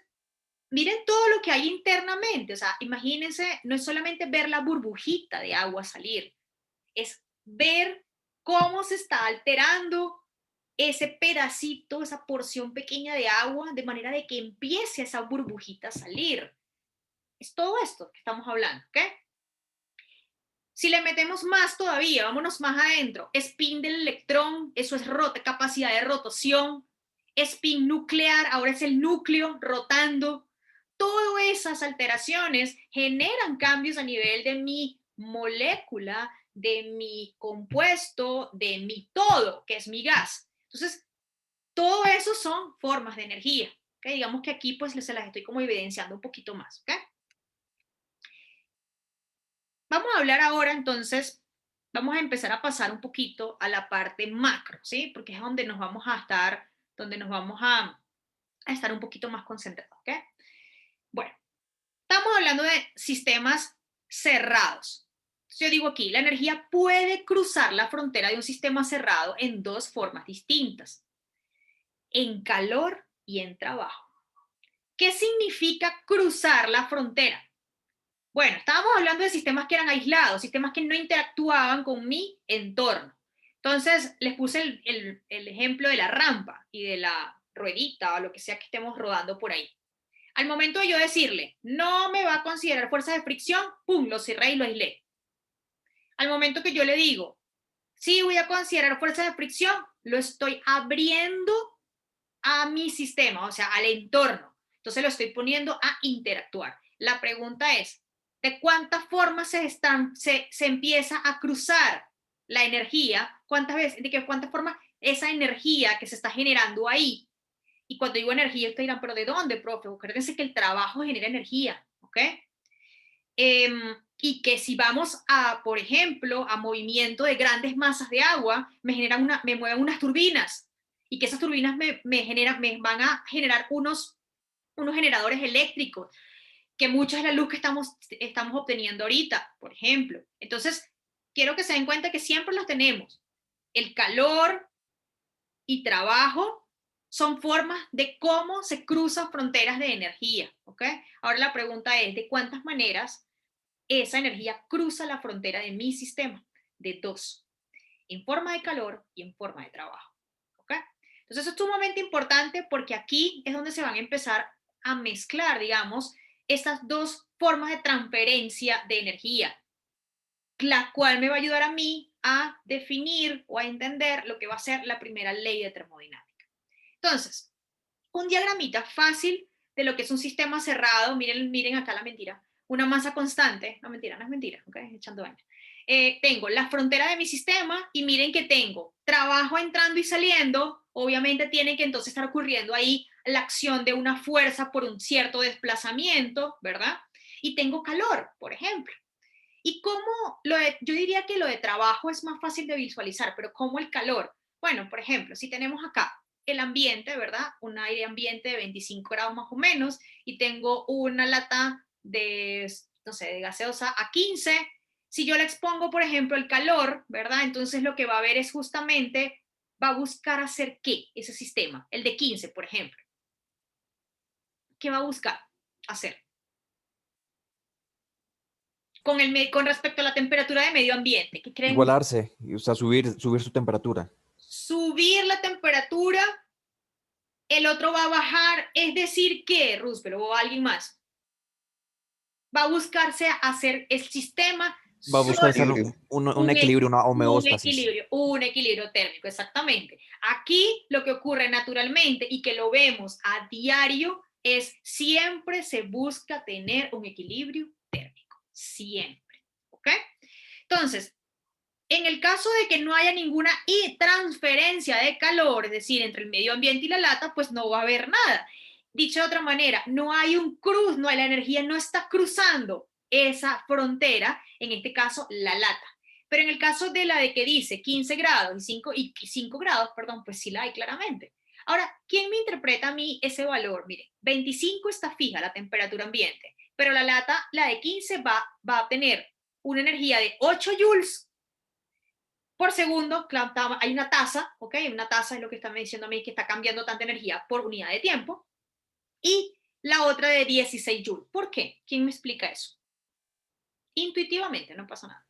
miren todo lo que hay internamente, o sea, imagínense, no es solamente ver la burbujita de agua salir, es ver cómo se está alterando ese pedacito, esa porción pequeña de agua, de manera de que empiece esa burbujita a salir. Es todo esto que estamos hablando, ¿ok? Si le metemos más todavía, vámonos más adentro, spin del electrón, eso es capacidad de rotación, spin nuclear, ahora es el núcleo rotando. Todas esas alteraciones generan cambios a nivel de mi molécula, de mi compuesto, de mi todo, que es mi gas. Entonces, todo eso son formas de energía. ¿Okay? Digamos que aquí pues se las estoy como evidenciando un poquito más. ¿Okay? Vamos a hablar ahora entonces, vamos a empezar a pasar un poquito a la parte macro, ¿sí? Porque es donde nos vamos a estar, estar un poquito más concentrados, ¿ok? Bueno, estamos hablando de sistemas cerrados. Yo digo aquí, la energía puede cruzar la frontera de un sistema cerrado en dos formas distintas, en calor y en trabajo. ¿Qué significa cruzar la frontera? Bueno, estábamos hablando de sistemas que eran aislados, sistemas que no interactuaban con mi entorno. Entonces, les puse el ejemplo de la rampa y de la ruedita o lo que sea que estemos rodando por ahí. Al momento de yo decirle, no me va a considerar fuerza de fricción, ¡pum!, lo cerré y lo aislé. Al momento que yo le digo, sí voy a considerar fuerza de fricción, lo estoy abriendo a mi sistema, o sea, al entorno. Entonces lo estoy poniendo a interactuar. La pregunta es, ¿de cuántas formas se empieza a cruzar la energía? ¿De cuántas formas esa energía que se está generando ahí? Y cuando digo energía, ustedes dirán, ¿pero de dónde, profe? Acuérdense que el trabajo genera energía, ¿ok? Y que si vamos a, por ejemplo, a movimiento de grandes masas de agua, me mueven unas turbinas, y que esas turbinas me van a generar unos generadores eléctricos, que mucha es la luz que estamos obteniendo ahorita, por ejemplo. Entonces, quiero que se den cuenta que siempre los tenemos. El calor y trabajo son formas de cómo se cruzan fronteras de energía, ¿ok? Ahora la pregunta es, ¿de cuántas maneras esa energía cruza la frontera de mi sistema? De dos, en forma de calor y en forma de trabajo, ¿ok? Entonces eso es sumamente importante porque aquí es donde se van a empezar a mezclar, digamos, estas dos formas de transferencia de energía, la cual me va a ayudar a mí a definir o a entender lo que va a ser la primera ley de termodinámica. Entonces, un diagramita fácil de lo que es un sistema cerrado, miren acá la mentira, una masa constante, no mentira, no es mentira, ok, echando baño. Tengo la frontera de mi sistema y miren que tengo trabajo entrando y saliendo, obviamente tiene que entonces estar ocurriendo ahí la acción de una fuerza por un cierto desplazamiento, ¿verdad? Y tengo calor, por ejemplo. Y cómo, yo diría que lo de trabajo es más fácil de visualizar, pero ¿cómo el calor? Bueno, por ejemplo, si tenemos acá el ambiente, ¿verdad? Un aire ambiente de 25 grados más o menos, y tengo una lata de, no sé, de gaseosa a 15, si yo le expongo, por ejemplo, el calor, ¿verdad? Entonces lo que va a ver es justamente, va a buscar hacer ¿qué? Ese sistema, el de 15, por ejemplo. ¿Qué va a buscar hacer? Con respecto a la temperatura de medio ambiente, ¿qué creen? Igualarse, o sea, subir su temperatura. Subir la temperatura, el otro va a bajar, es decir, ¿qué, Roosevelt o alguien más? Va a buscarse hacer el sistema Va a buscar hacer Equilibrio. un equilibrio, una homeostasis. un equilibrio térmico, exactamente. Aquí lo que ocurre naturalmente y que lo vemos a diario es siempre se busca tener un equilibrio térmico, siempre, ¿ok? Entonces, en el caso de que no haya ninguna transferencia de calor, es decir, entre el medio ambiente y la lata, pues no va a haber nada. Dicho de otra manera, no hay un cruz, no hay, la energía no está cruzando esa frontera, en este caso la lata. Pero en el caso de la de que dice 15 grados y 5 grados, perdón, pues sí la hay claramente. Ahora, ¿quién me interpreta a mí ese valor? Mire, 25 está fija la temperatura ambiente, pero la lata, la de 15, va a tener una energía de 8 joules por segundo. Hay una tasa, ¿ok? Una tasa es lo que está diciendo a mí, que está cambiando tanta energía por unidad de tiempo. Y la otra de 16 joules. ¿Por qué? ¿Quién me explica eso? Intuitivamente, no pasa nada.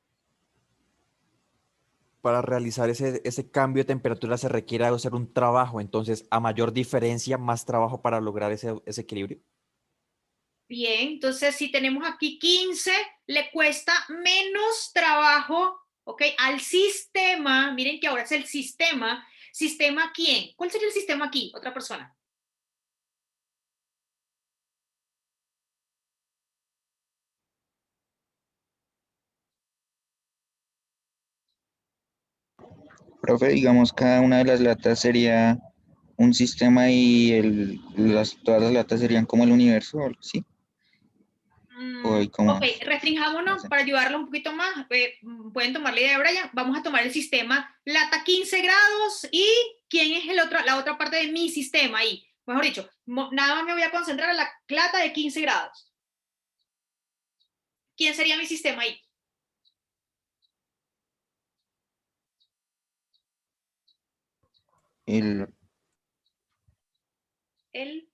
Para realizar ese cambio de temperatura se requiere hacer un trabajo, entonces a mayor diferencia, más trabajo para lograr ese equilibrio. Bien, entonces si tenemos aquí 15, le cuesta menos trabajo, ¿ok? Al sistema, miren que ahora es el sistema. ¿Sistema quién? ¿Cuál sería el sistema aquí? Otra persona. Profe, digamos, cada una de las latas sería un sistema y todas las latas serían como el universo, ¿sí? O hay como, Ok, restringámonos no sé. para ayudarlo un poquito más. Pueden tomar la idea de Brian. Vamos a tomar el sistema lata 15 grados y ¿quién es la otra parte de mi sistema ahí? Mejor dicho, nada más me voy a concentrar en la lata de 15 grados. ¿Quién sería mi sistema ahí? El, El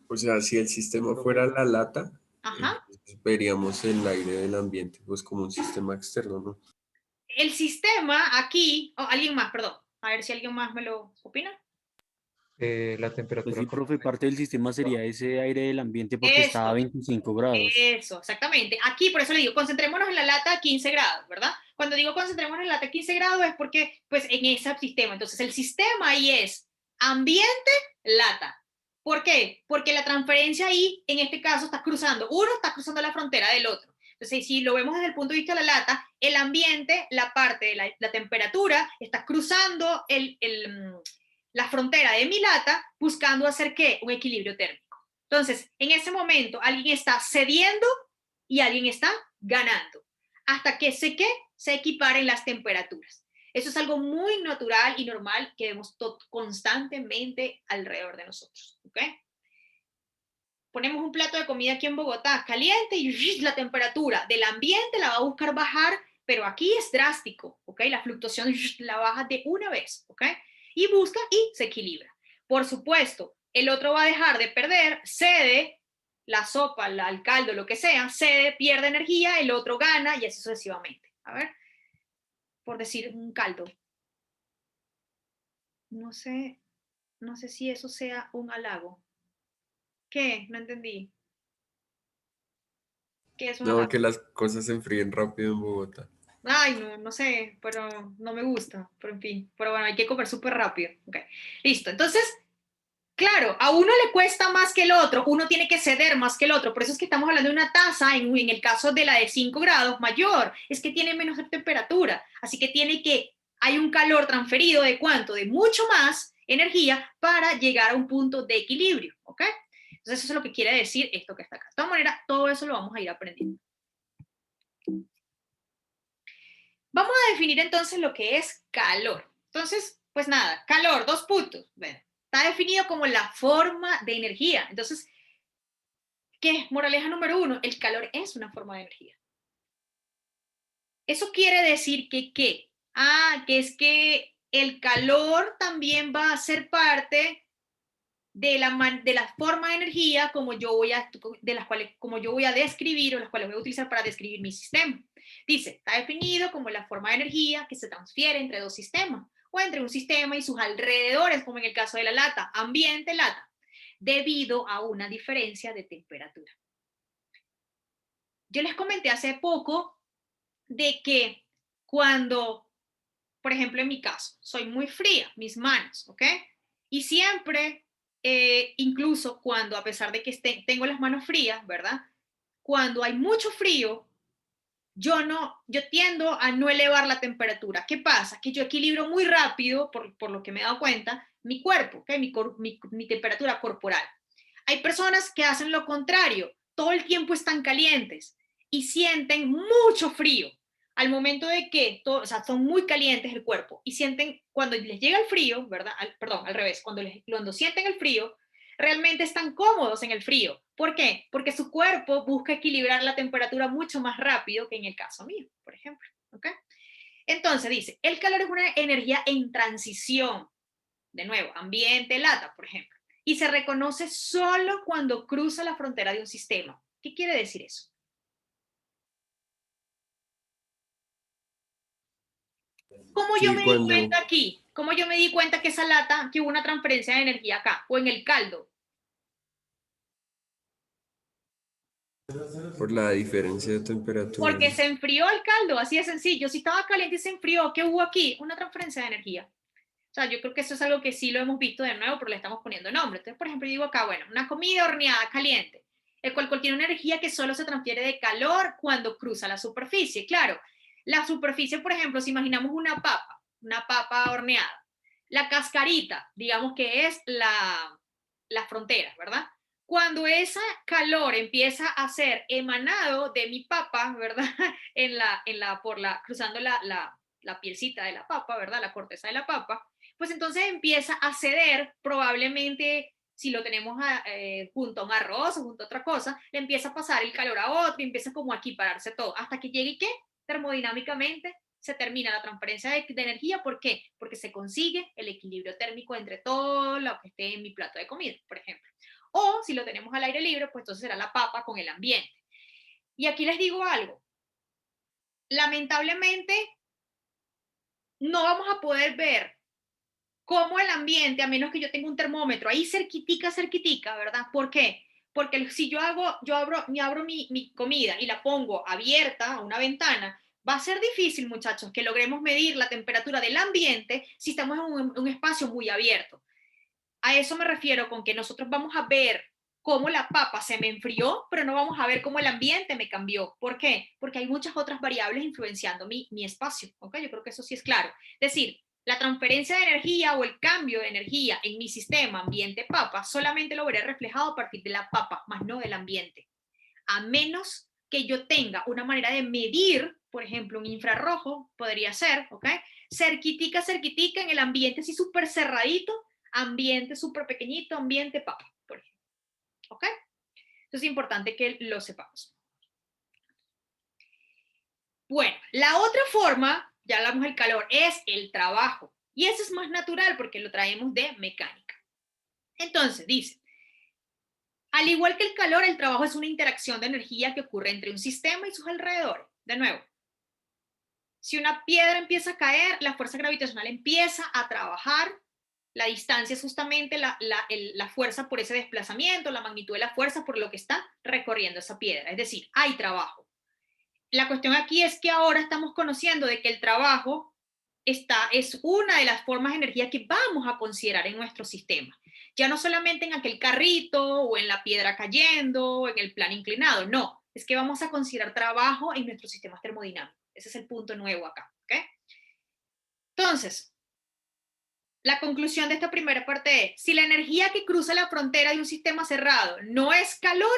O sea, si el sistema fuera la lata, Ajá. veríamos el aire del ambiente pues como un sistema externo, ¿no? El sistema aquí, alguien más, perdón. A ver si alguien más me lo opina. La Pues temperatura sí, profe, corporal. parte del sistema sería ese aire del ambiente porque está a Esto. 25 grados. Eso, exactamente. Aquí, por eso le digo, concentrémonos en la lata a 15 grados, ¿verdad? Cuando digo concentrémonos en la lata a 15 grados es porque, pues, en ese sistema. Entonces, el sistema ahí es ambiente, lata. ¿Por qué? Porque la transferencia ahí, en este caso, uno está cruzando la frontera del otro. Entonces, si lo vemos desde el punto de vista de la lata, el ambiente, la parte de la temperatura, está cruzando la frontera de mi lata, buscando hacer, ¿qué? Un equilibrio térmico. Entonces, en ese momento, alguien está cediendo y alguien está ganando. Hasta que se equiparen las temperaturas. Eso es algo muy natural y normal que vemos constantemente alrededor de nosotros. ¿Ok? Ponemos un plato de comida aquí en Bogotá caliente y la temperatura del ambiente la va a buscar bajar, pero aquí es drástico. ¿Ok? La fluctuación la baja de una vez. ¿Ok? Y busca y se equilibra. Por supuesto, el otro va a dejar de perder, cede, la sopa, el caldo, lo que sea, cede, pierde energía, el otro gana y así sucesivamente. A ver, por decir un caldo. No sé, no sé si eso sea un halago. ¿Qué? No entendí. ¿Qué es un No, halago? que las cosas se enfríen rápido en Bogotá. Ay, no, no sé, pero no me gusta, pero en fin. Pero bueno, hay que comer súper rápido. Okay. Listo, entonces, Claro, a uno le cuesta más que el otro, uno tiene que ceder más que el otro, por eso es que estamos hablando de una tasa, en el caso de la de 5 grados mayor, es que tiene menos temperatura, así que hay un calor transferido de ¿cuánto? De mucho más energía para llegar a un punto de equilibrio, ¿ok? Entonces eso es lo que quiere decir esto que está acá. De todas maneras, todo eso lo vamos a ir aprendiendo. Vamos a definir entonces lo que es calor. Entonces, pues nada, calor, 2 puntos. Bueno, está definido como la forma de energía. Entonces, ¿qué es? Moraleja número 1, el calor es una forma de energía. Eso quiere decir que, ¿qué? Que es que el calor también va a ser parte de la forma de energía como yo voy a describir o las cuales voy a utilizar para describir mi sistema. Dice, está definido como la forma de energía que se transfiere entre 2 sistemas o entre un sistema y sus alrededores, como en el caso de la lata, ambiente, lata, debido a una diferencia de temperatura. Yo les comenté hace poco de que cuando, por ejemplo, en mi caso, soy muy fría, mis manos, ¿ok? Y siempre, incluso cuando, a pesar de que tengo las manos frías, ¿verdad? Cuando hay mucho frío, yo tiendo a no elevar la temperatura. ¿Qué pasa? Que yo equilibro muy rápido, por lo que me he dado cuenta, mi cuerpo, ¿okay? mi temperatura corporal. Hay personas que hacen lo contrario, todo el tiempo están calientes y sienten mucho frío. Al momento de que, o sea, son muy calientes el cuerpo y sienten, cuando les llega el frío, ¿verdad? Perdón, al revés, cuando sienten el frío, realmente están cómodos en el frío. ¿Por qué? Porque su cuerpo busca equilibrar la temperatura mucho más rápido que en el caso mío, por ejemplo. ¿Okay? Entonces dice, el calor es una energía en transición. De nuevo, ambiente, lata, por ejemplo. Y se reconoce solo cuando cruza la frontera de un sistema. ¿Qué quiere decir eso? ¿Cómo yo Sí, me di cuenta aquí? ¿Cómo yo me di cuenta que esa lata, que hubo una transferencia de energía acá? O en el caldo. por la diferencia de temperatura. Porque se enfrió el caldo, así de sencillo. Si estaba caliente y se enfrió, ¿qué hubo aquí? Una transferencia de energía. O sea, yo creo que eso es algo que sí lo hemos visto de nuevo, pero le estamos poniendo nombre. Entonces, por ejemplo, yo digo acá, bueno, una comida horneada caliente, el cual contiene una energía que solo se transfiere de calor cuando cruza la superficie. Claro, la superficie, por ejemplo, si imaginamos una papa horneada, la cascarita, digamos que es la frontera, ¿verdad? Cuando ese calor empieza a ser emanado de mi papa, ¿verdad? Cruzando la pielcita de la papa, ¿verdad? La corteza de la papa, pues entonces empieza a ceder, probablemente si lo tenemos junto a un arroz o junto a otra cosa, le empieza a pasar el calor a otro y empieza como a equipararse todo, hasta que llegue, ¿qué? Termodinámicamente se termina la transferencia de energía. ¿Por qué? Porque se consigue el equilibrio térmico entre todo lo que esté en mi plato de comida, por ejemplo. O si lo tenemos al aire libre, pues entonces será la papa con el ambiente. Y aquí les digo algo. Lamentablemente, no vamos a poder ver cómo el ambiente, a menos que yo tenga un termómetro ahí cerquitica, ¿verdad? ¿Por qué? Porque si yo abro mi comida y la pongo abierta a una ventana, va a ser difícil, muchachos, que logremos medir la temperatura del ambiente si estamos en un espacio muy abierto. A eso me refiero con que nosotros vamos a ver cómo la papa se me enfrió, pero no vamos a ver cómo el ambiente me cambió. ¿Por qué? Porque hay muchas otras variables influenciando mi espacio. ¿Okay? Yo creo que eso sí es claro. Es decir, la transferencia de energía o el cambio de energía en mi sistema ambiente-papa solamente lo veré reflejado a partir de la papa, más no del ambiente. A menos que yo tenga una manera de medir, por ejemplo, un infrarrojo, podría ser, ¿ok? Cerquitica en el ambiente, así súper cerradito, ambiente súper pequeñito, ambiente papa, por ejemplo. ¿Ok? Entonces es importante que lo sepamos. Bueno, la otra forma, ya hablamos del calor, es el trabajo. Y eso es más natural porque lo traemos de mecánica. Entonces, dice, al igual que el calor, el trabajo es una interacción de energía que ocurre entre un sistema y sus alrededores. De nuevo, si una piedra empieza a caer, la fuerza gravitacional empieza a trabajar. La distancia es justamente la fuerza por ese desplazamiento, la magnitud de la fuerza por lo que está recorriendo esa piedra. Es decir, hay trabajo. La cuestión aquí es que ahora estamos conociendo de que el trabajo es una de las formas de energía que vamos a considerar en nuestro sistema. Ya no solamente en aquel carrito, o en la piedra cayendo, o en el plano inclinado, no. Es que vamos a considerar trabajo en nuestros sistemas termodinámicos. Ese es el punto nuevo acá, ¿ok? Entonces, la conclusión de esta primera parte es, si la energía que cruza la frontera de un sistema cerrado no es calor,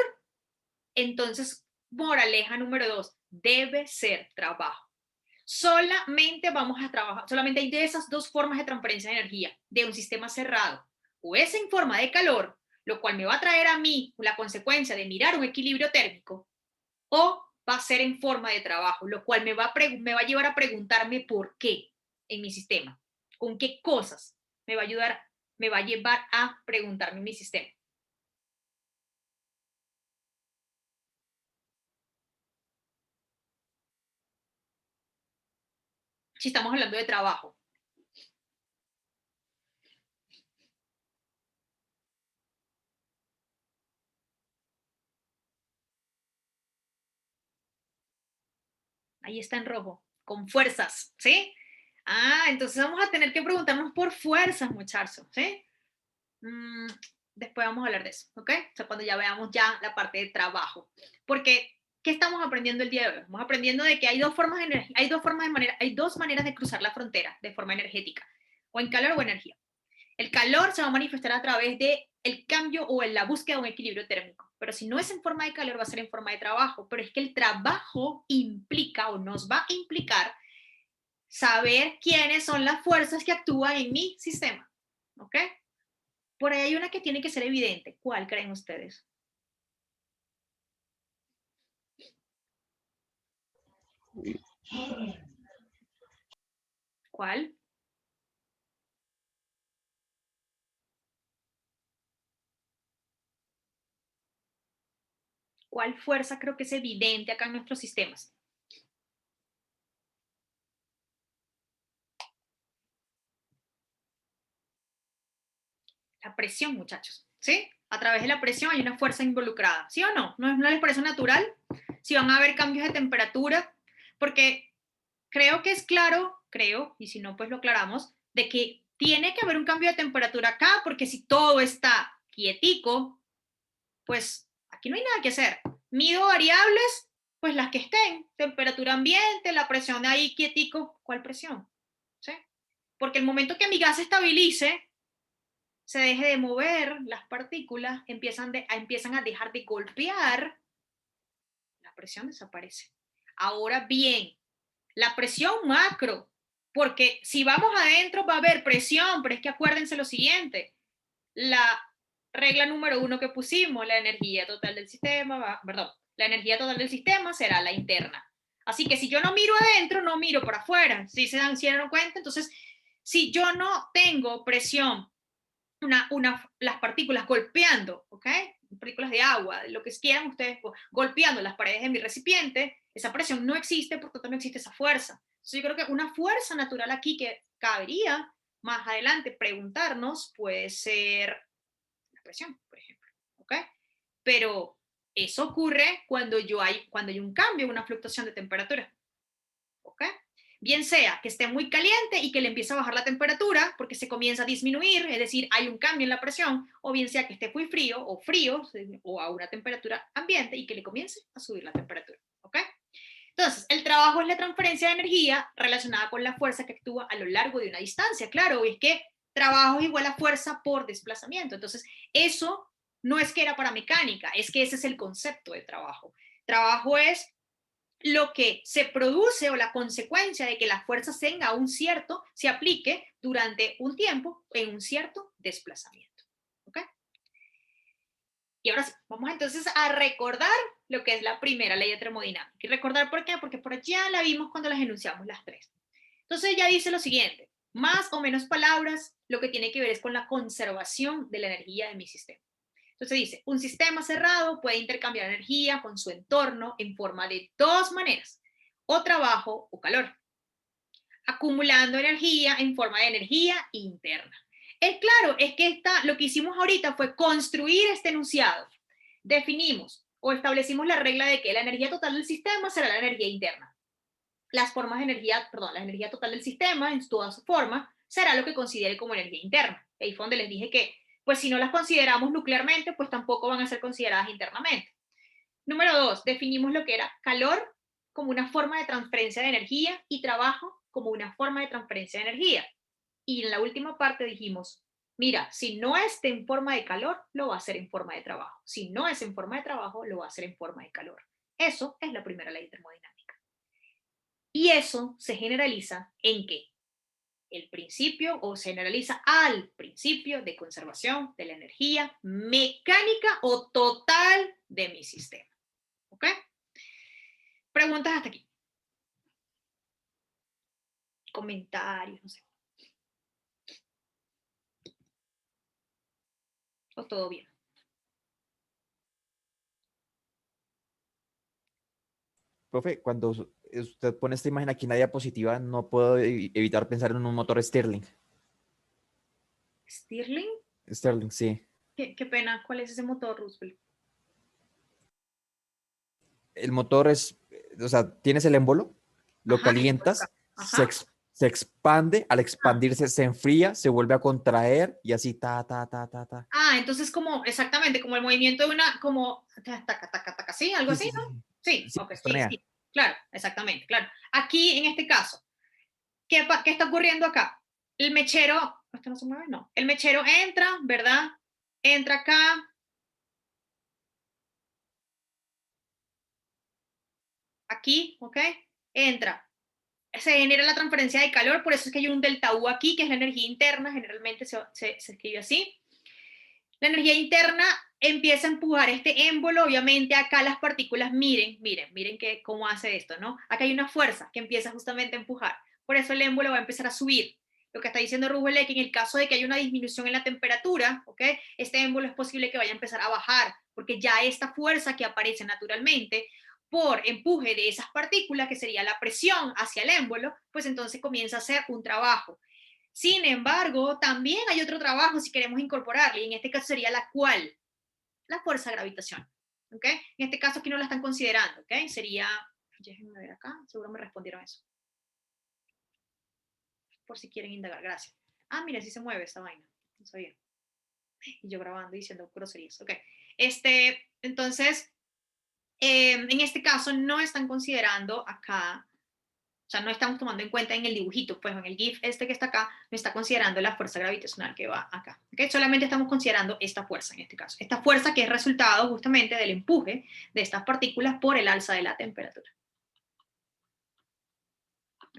entonces, moraleja número 2, debe ser trabajo. Solamente vamos a trabajar, solamente hay de esas dos formas de transferencia de energía, de un sistema cerrado, o es en forma de calor, lo cual me va a traer a mí la consecuencia de mirar un equilibrio térmico, o va a ser en forma de trabajo, lo cual me va a llevar a preguntarme por qué en mi sistema, con qué cosas me va a llevar a preguntarme en mi sistema. Si estamos hablando de trabajo. Ahí está en rojo, con fuerzas, ¿sí? Entonces vamos a tener que preguntarnos por fuerzas, muchachos, ¿sí? Después vamos a hablar de eso, ¿ok? O sea, cuando ya veamos ya la parte de trabajo. Porque, ¿qué estamos aprendiendo el día de hoy? Estamos aprendiendo de que hay dos maneras de cruzar la frontera de forma energética, o en calor o energía. El calor se va a manifestar a través de el cambio o en la búsqueda de un equilibrio térmico. Pero si no es en forma de calor, va a ser en forma de trabajo. Pero es que el trabajo implica o nos va a implicar saber quiénes son las fuerzas que actúan en mi sistema. ¿Ok? Por ahí hay una que tiene que ser evidente. ¿Cuál creen ustedes? ¿Cuál? ¿Cuál fuerza creo que es evidente acá en nuestros sistemas? La presión, muchachos, ¿sí? A través de la presión hay una fuerza involucrada, ¿sí o no? ¿No les parece natural? Si van a haber cambios de temperatura, porque creo que es claro, y si no, pues lo aclaramos, de que tiene que haber un cambio de temperatura acá, porque si todo está quietico, pues aquí no hay nada que hacer. Mido variables, pues las que estén, temperatura ambiente, la presión de ahí quietico, ¿cuál presión? ¿Sí? Porque el momento que mi gas se estabilice, se deje de mover, las partículas empiezan a dejar de golpear, la presión desaparece. Ahora bien, la presión macro, porque si vamos adentro va a haber presión, pero es que acuérdense lo siguiente, la regla número 1 que pusimos, la energía total del sistema, la energía total del sistema será la interna. Así que si yo no miro adentro, no miro por afuera. Si se dieron cuenta, entonces, si yo no tengo presión, las partículas golpeando, ¿ok? Partículas de agua, lo que quieran ustedes, golpeando las paredes de mi recipiente, esa presión no existe, por tanto no existe esa fuerza. Entonces yo creo que una fuerza natural aquí que cabería más adelante preguntarnos puede ser la presión, por ejemplo, ¿ok? Pero eso ocurre cuando hay un cambio, una fluctuación de temperatura, ¿ok? Bien sea que esté muy caliente y que le empiece a bajar la temperatura porque se comienza a disminuir, es decir, hay un cambio en la presión, o bien sea que esté muy frío o a una temperatura ambiente y que le comience a subir la temperatura, ¿ok? Entonces, el trabajo es la transferencia de energía relacionada con la fuerza que actúa a lo largo de una distancia. Claro, es que trabajo es igual a fuerza por desplazamiento. Entonces, eso no es que era para mecánica, es que ese es el concepto de trabajo. Trabajo es lo que se produce o la consecuencia de que la fuerza se aplique durante un tiempo en un cierto desplazamiento. ¿Ok? Y ahora sí, vamos entonces a recordar lo que es la primera ley de termodinámica. ¿Y recordar por qué? Porque por allá la vimos cuando las enunciamos las tres. Entonces ya dice lo siguiente, más o menos palabras, lo que tiene que ver es con la conservación de la energía de mi sistema. Entonces dice, un sistema cerrado puede intercambiar energía con su entorno en forma de dos maneras, o trabajo o calor, acumulando energía en forma de energía interna. Es claro, es que lo que hicimos ahorita fue construir este enunciado. Definimos o establecimos la regla de que la energía total del sistema será la energía interna. las formas de energía, perdón, la energía total del sistema en toda su forma será lo que considere como energía interna. Ahí fue donde les dije que, pues si no las consideramos nuclearmente, pues tampoco van a ser consideradas internamente. Número 2, definimos lo que era calor como una forma de transferencia de energía y trabajo como una forma de transferencia de energía. Y en la última parte dijimos, mira, si no es en forma de calor, lo va a hacer en forma de trabajo. Si no es en forma de trabajo, lo va a hacer en forma de calor. Eso es la primera ley termodinámica. Y eso se generaliza en qué? El principio, o se generaliza al principio de conservación de la energía mecánica o total de mi sistema. ¿Ok? Preguntas hasta aquí. Comentarios, no sé. ¿O todo bien? Profe, cuando usted pone esta imagen aquí en la diapositiva, no puedo evitar pensar en un motor Stirling. ¿Stirling? Stirling, sí. Qué pena. ¿Cuál es ese motor, Roosevelt? El motor es, o sea, tienes el émbolo, lo Ajá, calientas, ajá. se expande, al expandirse se enfría, se vuelve a contraer y así, ta. Ah, entonces como, exactamente, como el movimiento de una, como, taca, taca, taca, ¿sí? Algo Sí, así, sí, ¿no? sí. Sí, Sí, ok, sí, pistonea. sí. Claro, exactamente, claro. Aquí, en este caso, ¿qué está ocurriendo acá? El mechero, ¿esto no se mueve? No. El mechero entra, ¿verdad? Entra acá, aquí, ¿ok? Entra. Se genera la transferencia de calor, por eso es que hay un delta U aquí, que es la energía interna, generalmente se escribe así. La energía interna empieza a empujar este émbolo, obviamente acá las partículas, miren cómo hace esto, ¿no? Acá hay una fuerza que empieza justamente a empujar, por eso el émbolo va a empezar a subir. Lo que está diciendo Rubel es que en el caso de que haya una disminución en la temperatura, ¿ok? Este émbolo es posible que vaya a empezar a bajar, porque ya esta fuerza que aparece naturalmente por empuje de esas partículas, que sería la presión hacia el émbolo, pues entonces comienza a hacer un trabajo. Sin embargo, también hay otro trabajo si queremos incorporarle, y en este caso sería la cual, la fuerza gravitacional. ¿Ok? En este caso aquí no la están considerando, ¿ok? Sería, déjenme ver acá, seguro me respondieron eso. Por si quieren indagar, gracias. Ah, mira, sí se mueve esta vaina, no sabía. Y yo grabando y diciendo groserías, ¿ok? Entonces, en este caso no están considerando acá, o sea, no estamos tomando en cuenta en el dibujito, pues en el GIF este que está acá, no está considerando la fuerza gravitacional que va acá. ¿Okay? Solamente estamos considerando esta fuerza en este caso. Esta fuerza que es resultado justamente del empuje de estas partículas por el alza de la temperatura.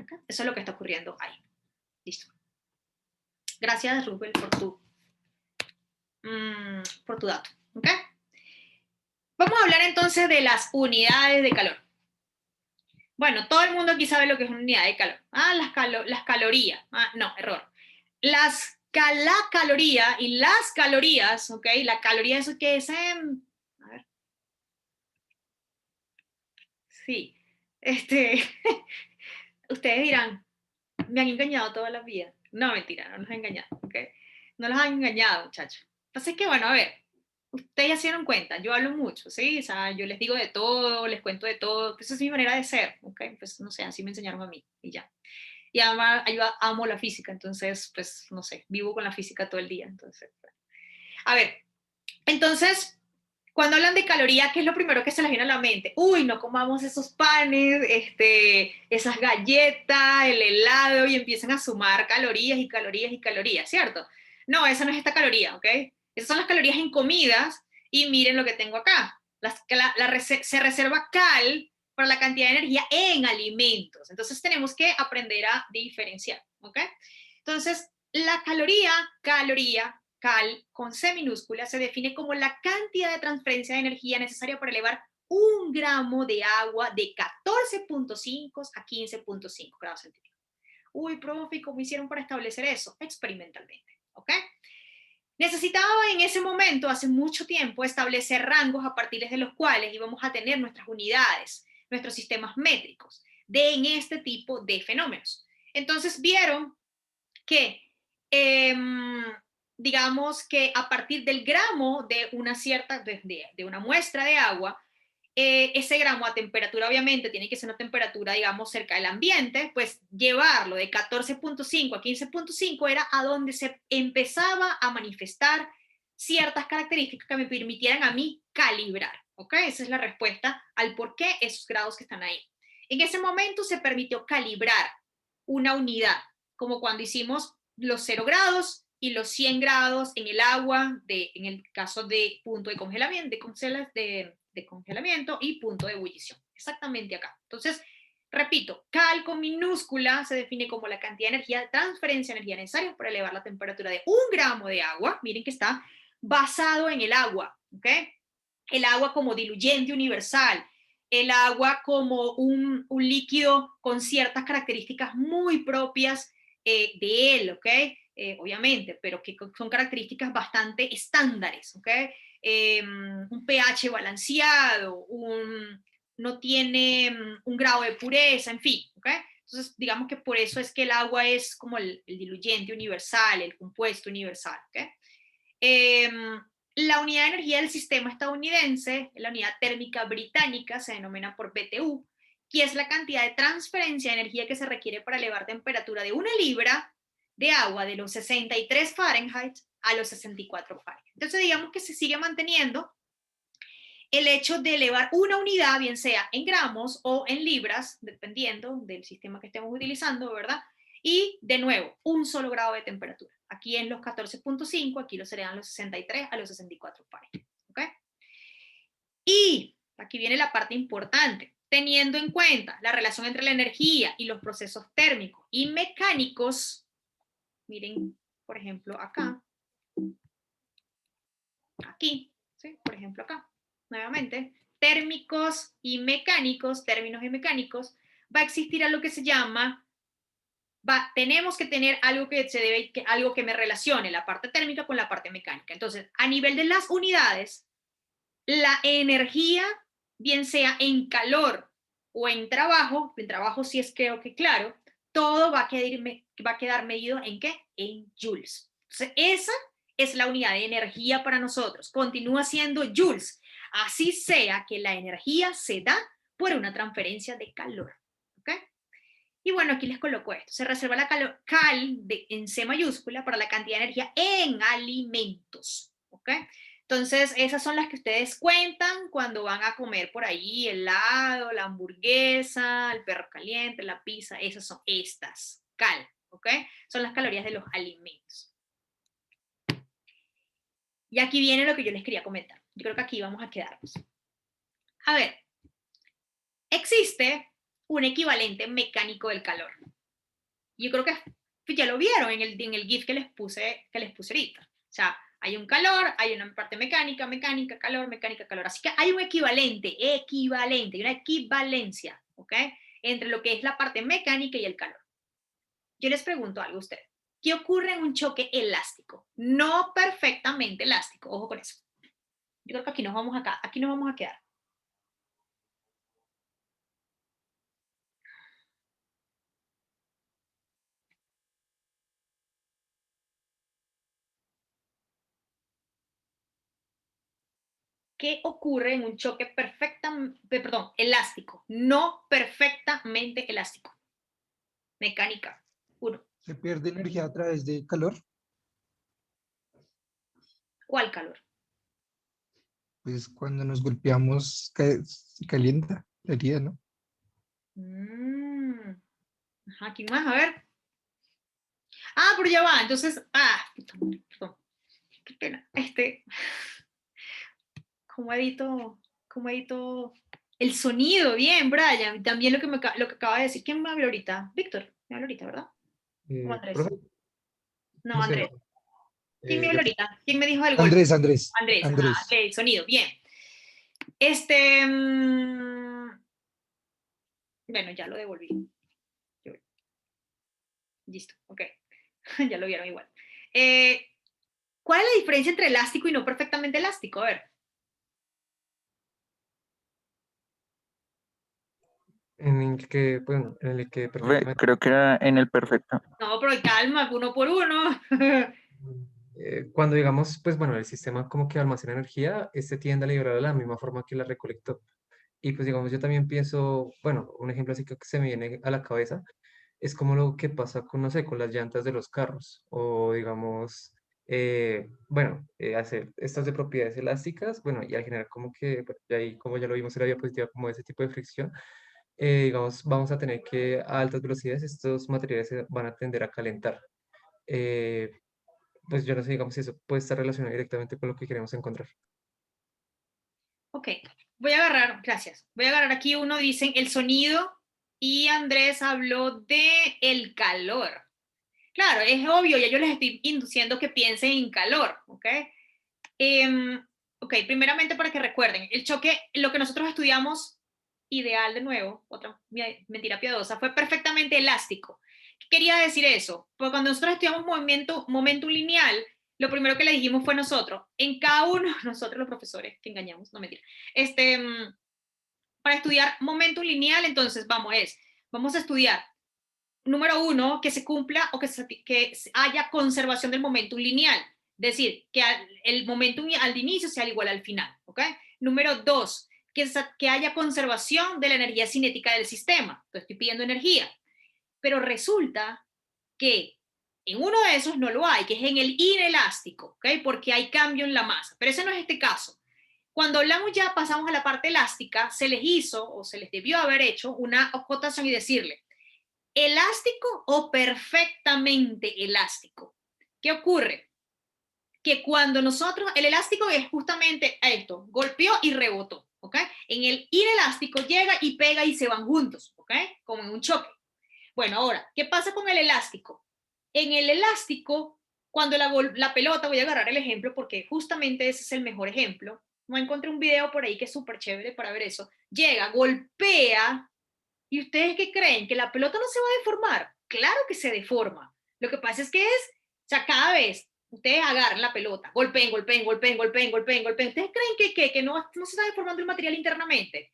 ¿Okay? Eso es lo que está ocurriendo ahí. Listo. Gracias, Rubel, por tu dato. ¿Okay? Vamos a hablar entonces de las unidades de calor. Bueno, todo el mundo aquí sabe lo que es una unidad de calor. Ah, las calorías. Ah, no, error. La caloría y las calorías, ¿ok? La caloría eso que es a ver. Sí. Ustedes dirán, me han engañado toda la vida. No, mentira, no nos han engañado, ¿ok? No los han engañado, muchachos. Entonces, que bueno, a ver, ustedes ya se dieron cuenta, yo hablo mucho, ¿sí? O sea, yo les digo de todo, les cuento de todo, pues esa es mi manera de ser, ¿ok? Pues no sé, así me enseñaron a mí y ya. Y además yo amo la física, entonces, pues, no sé, vivo con la física todo el día, entonces. A ver, entonces, cuando hablan de caloría, ¿qué es lo primero que se les viene a la mente? Uy, no comamos esos panes, esas galletas, el helado, y empiezan a sumar calorías y calorías y calorías, ¿cierto? No, esa no es esta caloría, ¿ok? Esas son las calorías en comidas, y miren lo que tengo acá. Se reserva cal para la cantidad de energía en alimentos. Entonces tenemos que aprender a diferenciar, ¿ok? Entonces, la cal con C minúscula se define como la cantidad de transferencia de energía necesaria para elevar 1 gramo de agua de 14.5 a 15.5 grados centígrados. Uy, profe, ¿cómo hicieron para establecer eso? Experimentalmente, ¿ok? Necesitaba en ese momento, hace mucho tiempo, establecer rangos a partir de los cuales íbamos a tener nuestras unidades, nuestros sistemas métricos, en este tipo de fenómenos. Entonces vieron que, digamos que a partir del gramo de una cierta, de una muestra de agua, ese gramo a temperatura, obviamente, tiene que ser una temperatura, digamos, cerca del ambiente, pues llevarlo de 14.5 a 15.5 era a donde se empezaba a manifestar ciertas características que me permitieran a mí calibrar, ¿ok? Esa es la respuesta al por qué esos grados que están ahí. En ese momento se permitió calibrar una unidad, como cuando hicimos los 0 grados y los 100 grados en el agua, en el caso de punto de congelamiento, de congelamiento y punto de ebullición. Exactamente acá. Entonces, repito, cal con minúscula se define como la cantidad de energía de transferencia de energía necesaria para elevar la temperatura de 1 gramo de agua. Miren que está basado en el agua, ¿ok? El agua como diluyente universal, el agua como un líquido con ciertas características muy propias de él, ¿ok? Obviamente, pero que son características bastante estándares, ¿ok? Un pH balanceado, no tiene un grado de pureza, en fin, ¿ok? Entonces, digamos que por eso es que el agua es como el diluyente universal, el compuesto universal, ¿ok? La unidad de energía del sistema estadounidense, la unidad térmica británica, se denomina por BTU, que es la cantidad de transferencia de energía que se requiere para elevar temperatura de 1 libra de agua de los 63 Fahrenheit a los 64 Fahrenheit. Entonces, digamos que se sigue manteniendo el hecho de elevar una unidad, bien sea en gramos o en libras, dependiendo del sistema que estemos utilizando, ¿verdad? Y, de nuevo, un solo grado de temperatura. Aquí en los 14.5, aquí lo serían los 63 a los 64 Fahrenheit, ¿ok? Y aquí viene la parte importante. Teniendo en cuenta la relación entre la energía y los procesos térmicos y mecánicos, miren, por ejemplo, acá, aquí, ¿sí? Por ejemplo, acá, nuevamente, térmicos y mecánicos, términos y mecánicos, va a existir algo que se llama, tenemos que tener algo algo que me relacione la parte térmica con la parte mecánica. Entonces, a nivel de las unidades, la energía, bien sea en calor o en trabajo sí es creo que claro, todo va a quedar medido ¿en qué? En joules. Entonces, esa es la unidad de energía para nosotros. Continúa siendo joules. Así sea que la energía se da por una transferencia de calor. ¿Ok? Y bueno, aquí les coloco esto. Se reserva la cal en C mayúscula para la cantidad de energía en alimentos. ¿Ok? Entonces, esas son las que ustedes cuentan cuando van a comer por ahí el helado, la hamburguesa, el perro caliente, la pizza. Esas son estas, cal, ¿ok? Son las calorías de los alimentos. Y aquí viene lo que yo les quería comentar. Yo creo que aquí vamos a quedarnos. A ver, existe un equivalente mecánico del calor. Yo creo que ya lo vieron en el GIF que les puse ahorita. O sea, hay un calor, hay una parte mecánica, calor, mecánica, calor. Así que hay un equivalente, una equivalencia, ¿ok? Entre lo que es la parte mecánica y el calor. Yo les pregunto algo a ustedes. ¿Qué ocurre en un choque elástico? No perfectamente elástico, ojo con eso. Yo creo que aquí nos vamos a quedar. ¿Qué ocurre en un choque elástico? No perfectamente elástico. Mecánica, 1. ¿Se pierde energía a través de calor? ¿Cuál calor? Pues cuando nos golpeamos se calienta la herida, ¿no? Ajá, ¿quién más? A ver. Pero ya va, entonces, perdón. Qué pena. ¿Cómo edito el sonido? Bien, Brian. También lo que acaba de decir. ¿Quién me habla ahorita? Víctor, me habla ahorita, ¿verdad? ¿O Andrés? Profe, No, no sé, Andrés. ¿Quién me habla ahorita? ¿Quién me dijo algo? Andrés. Andrés. Ok, sonido, bien. Bueno, ya lo devolví. Listo, ok. Ya lo vieron igual. ¿Cuál es la diferencia entre elástico y no perfectamente elástico? A ver. en el que, bueno, en el que perfectamente, Creo que era en el perfecto. No, pero calma, uno por uno. cuando digamos, pues bueno, el sistema como que almacena energía, este tiende a liberar de la misma forma que la recolectó. Y pues digamos, yo también pienso, bueno, un ejemplo así que se me viene a la cabeza es como lo que pasa con, no sé, con las llantas de los carros, o digamos, bueno, hacer estas de propiedades elásticas, bueno, y al general como que, bueno, y ahí como ya lo vimos en la diapositiva, como ese tipo de fricción, digamos, vamos a tener que a altas velocidades estos materiales se van a tender a calentar. Eh, pues yo no sé, digamos, si eso puede estar relacionado directamente con lo que queremos encontrar. Ok, voy a agarrar, gracias. Voy a agarrar aquí uno, dicen el sonido y Andrés habló de el calor. Claro, es obvio, ya yo les estoy induciendo que piensen en calor, ¿ok? Ok, primeramente para que recuerden, el choque, lo que nosotros estudiamos, ideal de nuevo, otra mentira piadosa, fue perfectamente elástico. ¿Qué quería decir eso? Pues cuando nosotros estudiamos momentum lineal, lo primero que le dijimos fue nosotros, en cada uno, nosotros los profesores, que engañamos, no mentira, para estudiar momentum lineal, entonces vamos a estudiar número uno, que se cumpla o que haya conservación del momentum lineal. Es decir, que el momentum al inicio sea igual al final. ¿Ok? Número dos, que haya conservación de la energía cinética del sistema. Entonces estoy pidiendo energía. Pero resulta que en uno de esos no lo hay, que es en el inelástico, ¿ok? Porque hay cambio en la masa. Pero ese no es este caso. Cuando hablamos ya, pasamos a la parte elástica, se les hizo o se les debió haber hecho una acotación y decirle, elástico o perfectamente elástico. ¿Qué ocurre? Que cuando nosotros, el elástico es justamente esto, golpeó y rebotó, ¿ok? En el inelástico llega y pega y se van juntos, ¿ok? Como en un choque. Bueno, ahora, ¿qué pasa con el elástico? En el elástico, cuando la pelota, voy a agarrar el ejemplo porque justamente ese es el mejor ejemplo, no encontré un video por ahí que es súper chévere para ver eso, llega, golpea. ¿Y ustedes qué creen? ¿Que la pelota no se va a deformar? Claro que se deforma. Lo que pasa es que o sea, cada vez ustedes agarran la pelota, golpeen, golpeen, golpeen, golpeen, golpeen, golpeen. ¿Ustedes creen que no se está deformando el material internamente?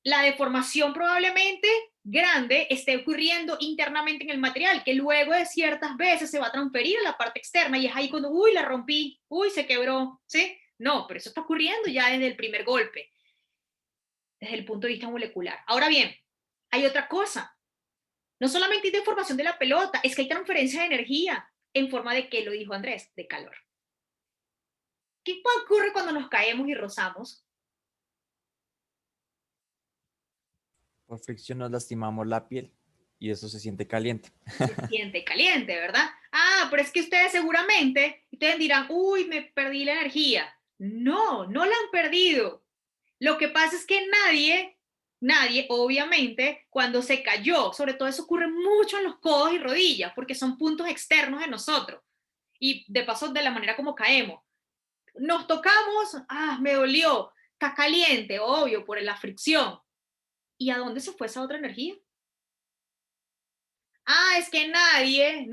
La deformación probablemente grande esté ocurriendo internamente en el material, que luego de ciertas veces se va a transferir a la parte externa y es ahí cuando, uy, la rompí, uy, se quebró, ¿sí? No, pero eso está ocurriendo ya desde el primer golpe, desde el punto de vista molecular. Ahora bien, hay otra cosa. No solamente hay deformación de la pelota, es que hay transferencia de energía en forma de, ¿qué lo dijo Andrés? De calor. ¿Qué ocurre cuando nos caemos y rozamos? Por fricción nos lastimamos la piel y eso se siente caliente. Se siente caliente, ¿verdad? Ah, pero es que ustedes dirán, uy, me perdí la energía. No, no la han perdido. Lo que pasa es que nadie, obviamente, cuando se cayó, sobre todo eso ocurre mucho en los codos y rodillas, porque son puntos externos de nosotros. Y de paso, de la manera como caemos. Nos tocamos, me dolió, está caliente, obvio, por la fricción. ¿Y a dónde se fue esa otra energía? Es que nadie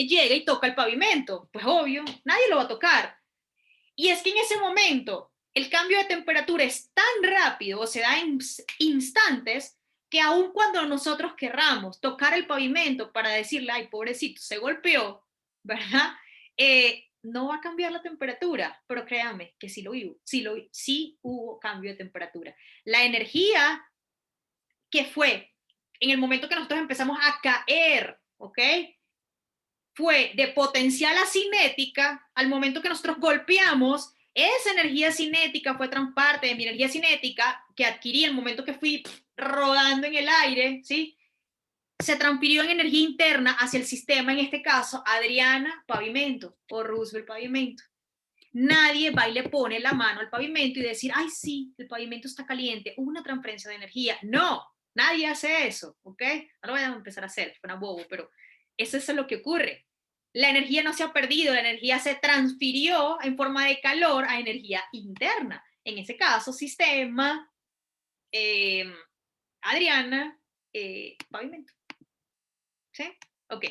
llega y toca el pavimento. Pues obvio, nadie lo va a tocar. Y es que en ese momento el cambio de temperatura es tan rápido o se da en instantes que aun cuando nosotros querramos tocar el pavimento para decirle, ay, pobrecito, se golpeó, ¿verdad? No va a cambiar la temperatura, pero créanme que sí hubo cambio de temperatura. La energía que fue en el momento que nosotros empezamos a caer, ¿ok? Fue de potencial a cinética al momento que nosotros golpeamos. Esa energía cinética fue parte de mi energía cinética que adquirí en el momento que fui rodando en el aire, ¿sí? Se transfirió en energía interna hacia el sistema, en este caso, Adriana, pavimento, o Roosevelt, pavimento. Nadie va y le pone la mano al pavimento y decir, ay, sí, el pavimento está caliente, hubo una transferencia de energía. No, nadie hace eso, ¿ok? No lo voy a empezar a hacer, suena bobo, pero eso es lo que ocurre. La energía no se ha perdido, la energía se transfirió en forma de calor a energía interna. En ese caso, sistema, Adriana, pavimento. ¿Sí? Ok.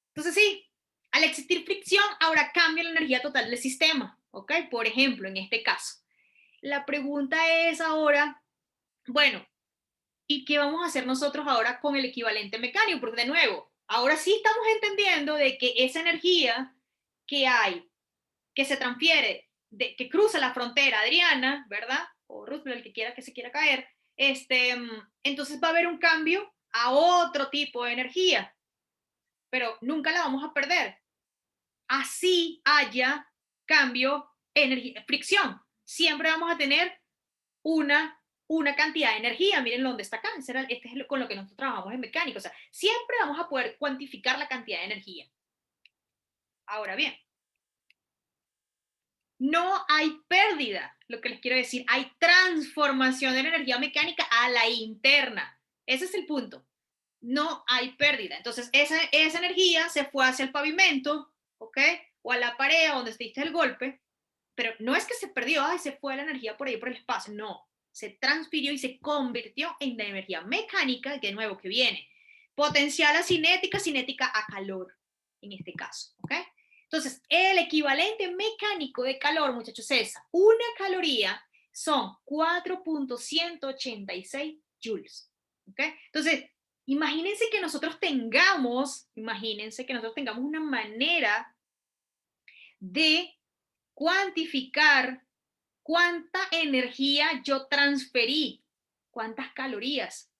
Entonces sí, al existir fricción, ahora cambia la energía total del sistema. ¿Ok? Por ejemplo, en este caso. La pregunta es ahora, bueno, ¿y qué vamos a hacer nosotros ahora con el equivalente mecánico? Porque de nuevo, ahora sí estamos entendiendo de que esa energía que hay, que se transfiere, que cruza la frontera adriana, ¿verdad? o Roosevelt, el que quiera que se quiera caer, entonces va a haber un cambio a otro tipo de energía, pero nunca la vamos a perder. Así haya cambio, energía, fricción. Siempre vamos a tener una cantidad de energía. Miren dónde está acá. Este es con lo que nosotros trabajamos en mecánica. O sea, siempre vamos a poder cuantificar la cantidad de energía. Ahora bien, no hay pérdida. Lo que les quiero decir, hay transformación de la energía mecánica a la interna. Ese es el punto. No hay pérdida. Entonces, esa energía se fue hacia el pavimento, ¿ok? O a la pared donde te diste el golpe, pero no es que se perdió, ay, se fue la energía por ahí por el espacio, no, se transfirió y se convirtió en la energía mecánica, de nuevo, que viene potencial a cinética, cinética a calor, en este caso, ¿ok? Entonces, el equivalente mecánico de calor, muchachos, es una caloría son 4.186 joules, ¿ok? Entonces, imagínense que nosotros tengamos una manera de cuantificar cuánta energía yo transferí, cuántas calorías.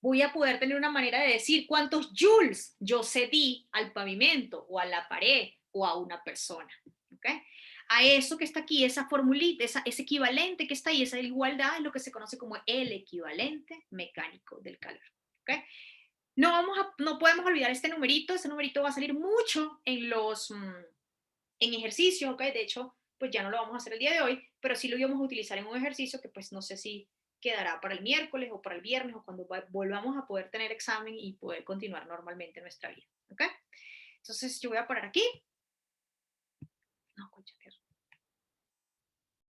Voy a poder tener una manera de decir cuántos joules yo cedí al pavimento o a la pared o a una persona. ¿Okay? A eso que está aquí, esa formulita, ese equivalente que está ahí, esa igualdad es lo que se conoce como el equivalente mecánico del calor. ¿Okay? No podemos olvidar este numerito va a salir mucho en ejercicios, ¿ok? De hecho, pues ya no lo vamos a hacer el día de hoy, pero sí lo íbamos a utilizar en un ejercicio que pues no sé si quedará para el miércoles o para el viernes o cuando volvamos a poder tener examen y poder continuar normalmente nuestra vida, ¿ok? Entonces yo voy a parar aquí.